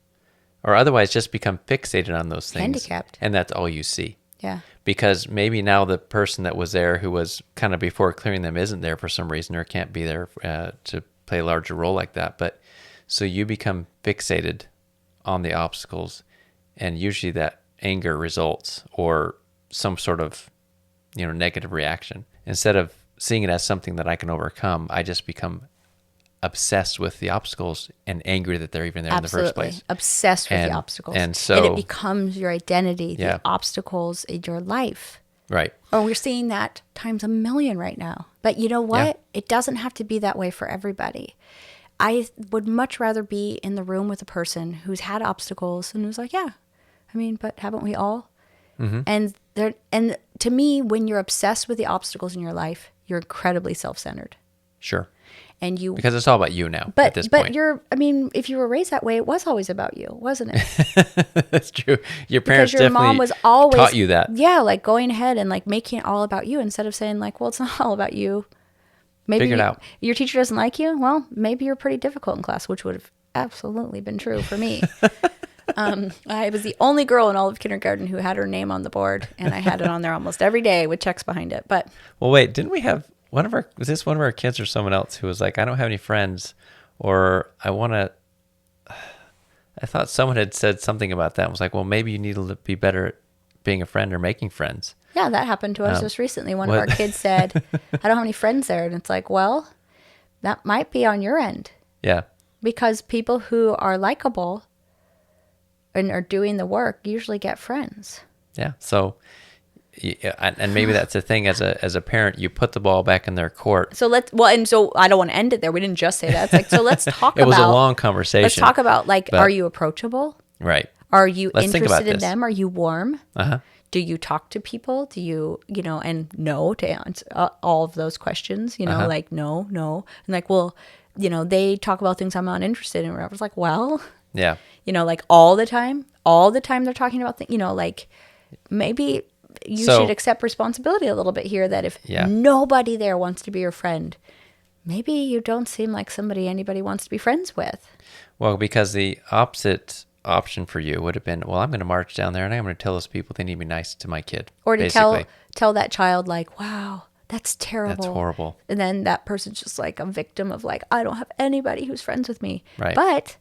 or otherwise just become fixated on those things. Handicapped. And that's all you see. Yeah. Because maybe now the person that was there who was kind of before clearing them isn't there for some reason, or can't be there to play a larger role like that. But so you become fixated on the obstacles, and usually that anger results, or some sort of, negative reaction. Instead of seeing it as something that I can overcome, I just become obsessed with the obstacles and angry that they're even there in the first place. Obsessed with the obstacles. And so it becomes your identity, Yeah. the obstacles in your life. Right. Oh, we're seeing that times a million right now. But you know what? Yeah. It doesn't have to be that way for everybody. I would much rather be in the room with a person who's had obstacles and who's like, yeah, but haven't we all? Mm-hmm. And to me, when you're obsessed with the obstacles in your life, you're incredibly self-centered. Sure. And because it's all about you now at this point. But if you were raised that way, it was always about you, wasn't it? That's true. Your parents because your definitely mom was always taught you that. Yeah, like going ahead and like making it all about you, instead of saying like, well, it's not all about you. Maybe Figure it out. Your teacher doesn't like you. Well, maybe you're pretty difficult in class, which would have absolutely been true for me. I was the only girl in all of kindergarten who had her name on the board, and I had it on there almost every day with checks behind it. But well, wait, didn't we have was this one of our kids or someone else who was like, I don't have any friends, or I thought someone had said something about that. I was like, well, maybe you need to be better at being a friend or making friends. Yeah, that happened to us just recently. One of our kids said, I don't have any friends there. And it's like, well, that might be on your end. Yeah. Because people who are likable and are doing the work usually get friends. Yeah. So, and maybe that's the thing as a parent, you put the ball back in their court. So so I don't want to end it there. We didn't just say that. It's like, so let's talk about. It was a long conversation. Let's talk about are you approachable? Right. Are you Let's interested in them? Are you warm? Uh-huh. Do you talk to people? Do you, and no to answer all of those questions, like no. And like, well, they talk about things I'm not interested in. I was like, well, yeah. Like all the time they're talking about things, like maybe you should accept responsibility a little bit here, that if nobody there wants to be your friend, maybe you don't seem like somebody anybody wants to be friends with. Well, because the opposite option for you would have been, well, I'm going to march down there and I'm going to tell those people they need to be nice to my kid. Or to basically. tell that child like, wow, that's terrible. That's horrible. And then that person's just like a victim of like, I don't have anybody who's friends with me. Right. But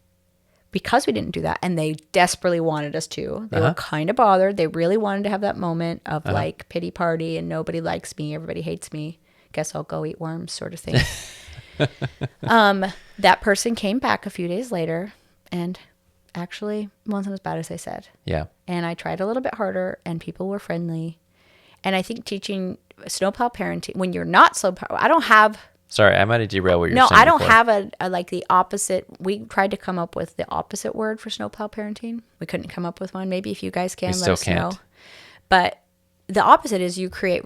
because we didn't do that, and they desperately wanted us to, they were kind of bothered. They really wanted to have that moment of like pity party and nobody likes me, everybody hates me. Guess I'll go eat worms sort of thing. That person came back a few days later and actually wasn't as bad as they said. Yeah. And I tried a little bit harder and people were friendly. And I think teaching snowplow parenting, when you're not I don't have... Sorry, I might have derailed what you're saying. No, I don't before. have a like the opposite. We tried to come up with the opposite word for snowplow parenting. We couldn't come up with one. Maybe if you guys can, let us know. But the opposite is you create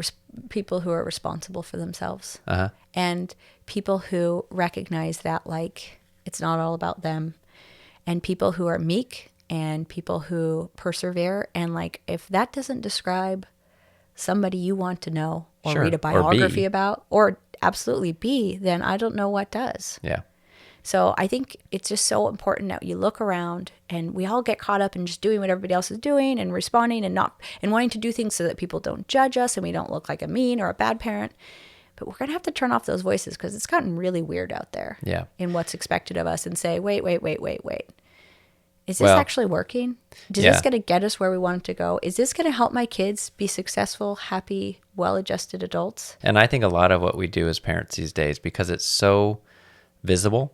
people who are responsible for themselves. Uh-huh. And people who recognize that like it's not all about them. And people who are meek and people who persevere. And like if that doesn't describe somebody you want to know or read a biography about or absolutely be, then I don't know what does. Yeah. So I think it's just so important that you look around, and we all get caught up in just doing what everybody else is doing and responding and wanting to do things so that people don't judge us and we don't look like a mean or a bad parent. But we're going to have to turn off those voices, because it's gotten really weird out there in what's expected of us, and say, wait. Is this actually working? Is this going to get us where we want it to go? Is this going to help my kids be successful, happy, well-adjusted adults? And I think a lot of what we do as parents these days, because it's so visible,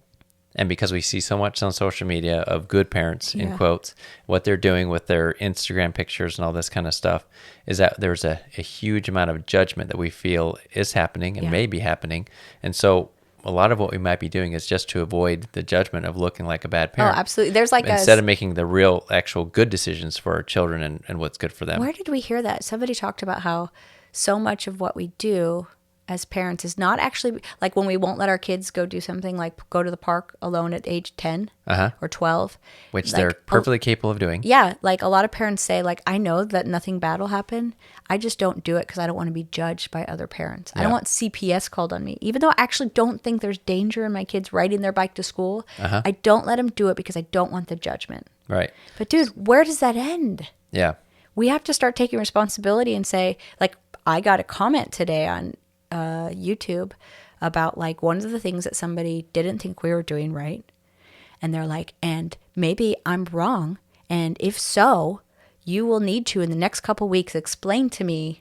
and because we see so much on social media of good parents, in quotes, what they're doing with their Instagram pictures and all this kind of stuff, is that there's a huge amount of judgment that we feel is happening and may be happening. And so a lot of what we might be doing is just to avoid the judgment of looking like a bad parent. Oh, absolutely. There's like instead of making the real, actual good decisions for our children and what's good for them. Where did we hear that? Somebody talked about how so much of what we do as parents is not actually, like when we won't let our kids go do something like go to the park alone at age 10 or 12. Which they're perfectly capable of doing. Yeah. Like a lot of parents say, like, I know that nothing bad will happen. I just don't do it because I don't want to be judged by other parents. I don't want CPS called on me. Even though I actually don't think there's danger in my kids riding their bike to school, I don't let them do it because I don't want the judgment. Right. But dude, where does that end? Yeah. We have to start taking responsibility and say, like, I got a comment today on YouTube about like one of the things that somebody didn't think we were doing right. And they're like, and maybe I'm wrong. And if so, you will need to, in the next couple weeks, explain to me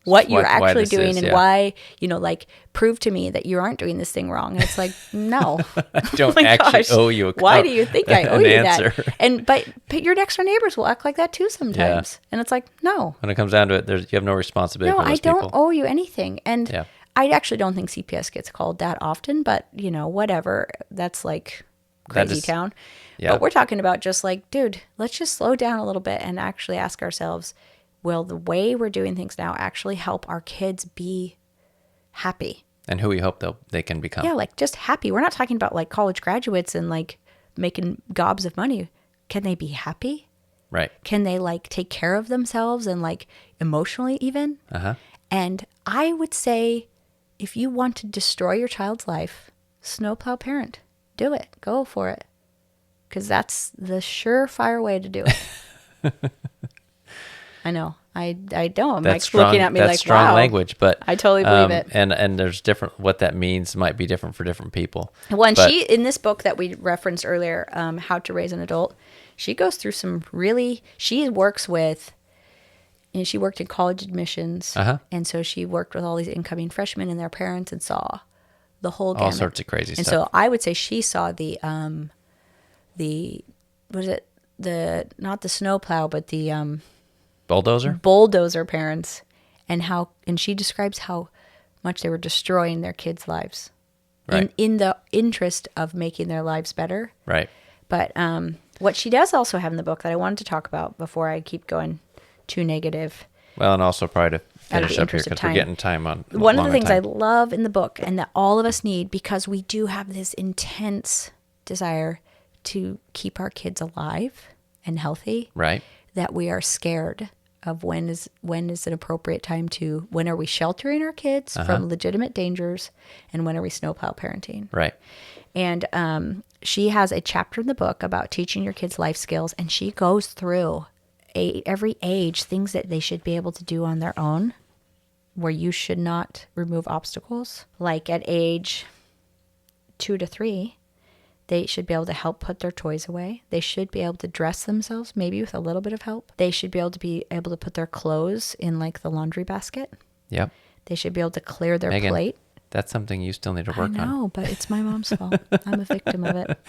what you're actually doing and why, like, prove to me that you aren't doing this thing wrong. And it's like, no. I don't actually owe you why do you think I owe you answer. that? But your next door neighbors will act like that too sometimes. Yeah. And it's like, no. When it comes down to it, you have no responsibility for those people. No, I people. don't owe you anything. And I actually don't think CPS gets called that often, but, whatever. That's like crazy town. Yeah. But we're talking about just like, dude, let's just slow down a little bit and actually ask ourselves, will the way we're doing things now actually help our kids be happy? And who we hope they can become. Yeah, like just happy. We're not talking about like college graduates and like making gobs of money. Can they be happy? Right. Can they like take care of themselves and like emotionally even? And I would say, if you want to destroy your child's life, snowplow parent. Do it. Go for it. Because that's the surefire way to do it. I know. I don't. Mike's strong, looking at me like, strong wow. language, but I totally believe it. And there's different, what that means might be different for different people. Well, and she, in this book that we referenced earlier, How to Raise an Adult, she goes through some really, she works with, and she worked in college admissions. And so she worked with all these incoming freshmen and their parents and saw the whole gamut. All sorts of crazy stuff. And so I would say she saw the what is it? Not the snowplow, but the, bulldozer parents, and she describes how much they were destroying their kids' lives, right, in the interest of making their lives better. Right. But what she does also have in the book that I wanted to talk about before I keep going too negative. Well, and also probably to finish up here because we're getting time on. One of the things I love in the book, and that all of us need, because we do have this intense desire to keep our kids alive and healthy. Right. That we are scared of when is an appropriate time to, when are we sheltering our kids from legitimate dangers, and when are we snowplow parenting. Right. And she has a chapter in the book about teaching your kids life skills, and she goes through every age things that they should be able to do on their own, where you should not remove obstacles. Like at age 2 to 3, they should be able to help put their toys away. They should be able to dress themselves, maybe with a little bit of help. They should be able to put their clothes in like the laundry basket. Yep. They should be able to clear their plate. That's something you still need to work on. I know, but it's my mom's fault. I'm a victim of it.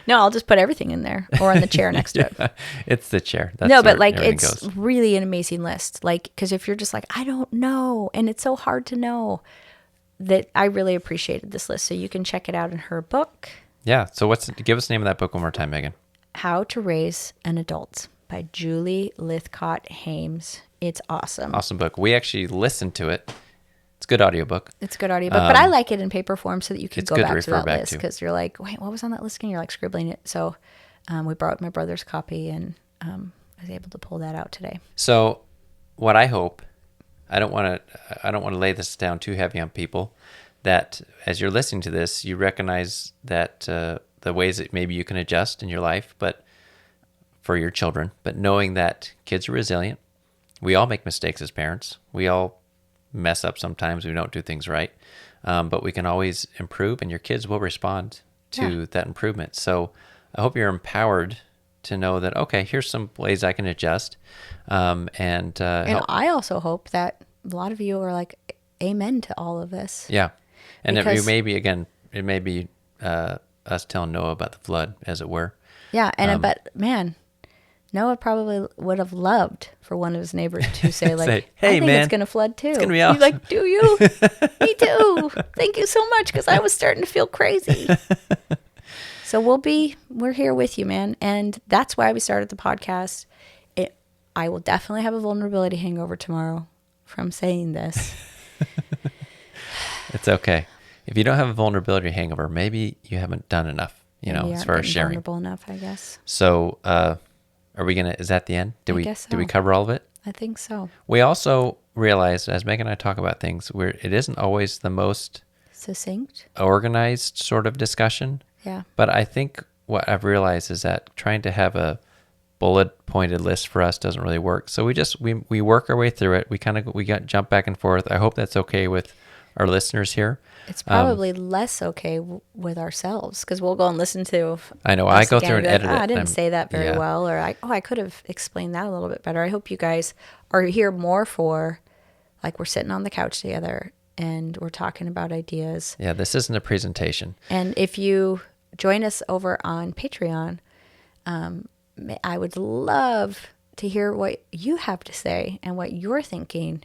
No, I'll just put everything in there or on the chair next to it. It's the chair. That's no, but like it's really an amazing list. Like, because if you're just like, I don't know, and it's so hard to know, that I really appreciated this list. So you can check it out in her book. Yeah. So give us the name of that book one more time, Megan. How to Raise an Adult by Julie Lythcott-Haims. It's awesome. Awesome book. We actually listened to it. It's a good audiobook. It's a good audiobook, but I like it in paper form so that you can go back to that list, because you're like, wait, what was on that list again? You're like scribbling it. So we borrowed my brother's copy, and I was able to pull that out today. So what I hope, I don't want to lay this down too heavy on people, that as you're listening to this, you recognize that the ways that maybe you can adjust in your life, but for your children, but knowing that kids are resilient. We all make mistakes as parents. We all mess up sometimes. We don't do things right, but we can always improve, and your kids will respond to that improvement. So I hope you're empowered to know that, okay, here's some ways I can adjust. And I also hope that a lot of you are like, amen to all of this. Yeah. And it may be us telling Noah about the flood, as it were. Yeah. And but man, Noah probably would have loved for one of his neighbors to say, like, hey, I think man, it's going to flood too. It's going to be awesome. He's like, do you? Me too. Thank you so much, because I was starting to feel crazy. So we're here with you, man. And that's why we started the podcast. I will definitely have a vulnerability hangover tomorrow from saying this. It's okay. If you don't have a vulnerability hangover, maybe you haven't done enough, as far as sharing. Vulnerable enough, I guess. So, is that the end? Did we cover all of it? I think so. We also realized, as Megan and I talk about things, it isn't always the most succinct, organized sort of discussion. Yeah. But I think what I've realized is that trying to have a bullet pointed list for us doesn't really work. So we work our way through it. We jump back and forth. I hope that's okay with our listeners here. It's probably less okay with ourselves, because we'll go and listen to. I know. I go through and edit it. I didn't say that very well, or I could have explained that a little bit better. I hope you guys are here more for, like, we're sitting on the couch together and we're talking about ideas. Yeah, this isn't a presentation. And if you join us over on Patreon, I would love to hear what you have to say and what you're thinking.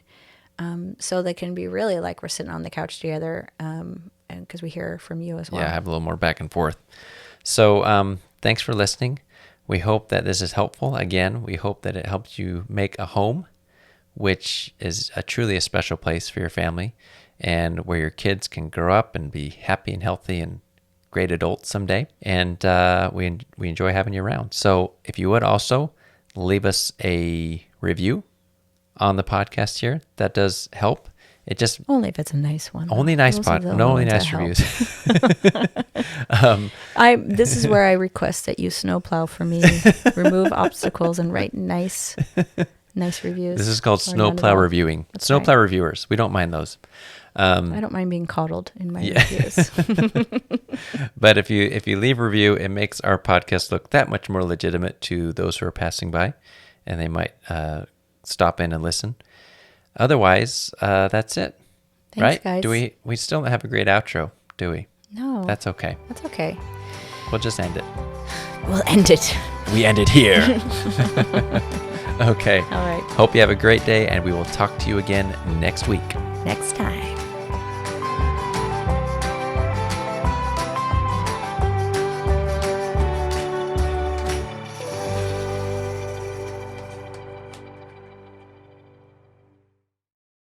So they can be really like we're sitting on the couch together, and because we hear from you as well. Yeah, have a little more back and forth. So thanks for listening. We hope that this is helpful. Again, we hope that it helps you make a home, which is truly a special place for your family, and where your kids can grow up and be happy and healthy and great adults someday. And we enjoy having you around. So if you would also leave us a review on the podcast here, that does help. It just only if it's a nice one. Only nice only nice reviews. This is where I request that you snowplow for me, remove obstacles, and write nice reviews. This is called snowplow reviewing. That's snowplow right. Reviewers. We don't mind those. I don't mind being coddled in my reviews. But if you leave a review, it makes our podcast look that much more legitimate to those who are passing by, and they might stop in and listen. Otherwise, that's it. Thanks, right? Guys. Do we still don't have a great outro, do we? No. That's okay. That's okay. We'll just end it. We'll end it. We end it here. Okay. All right. Hope you have a great day, and we will talk to you again next week. Next time.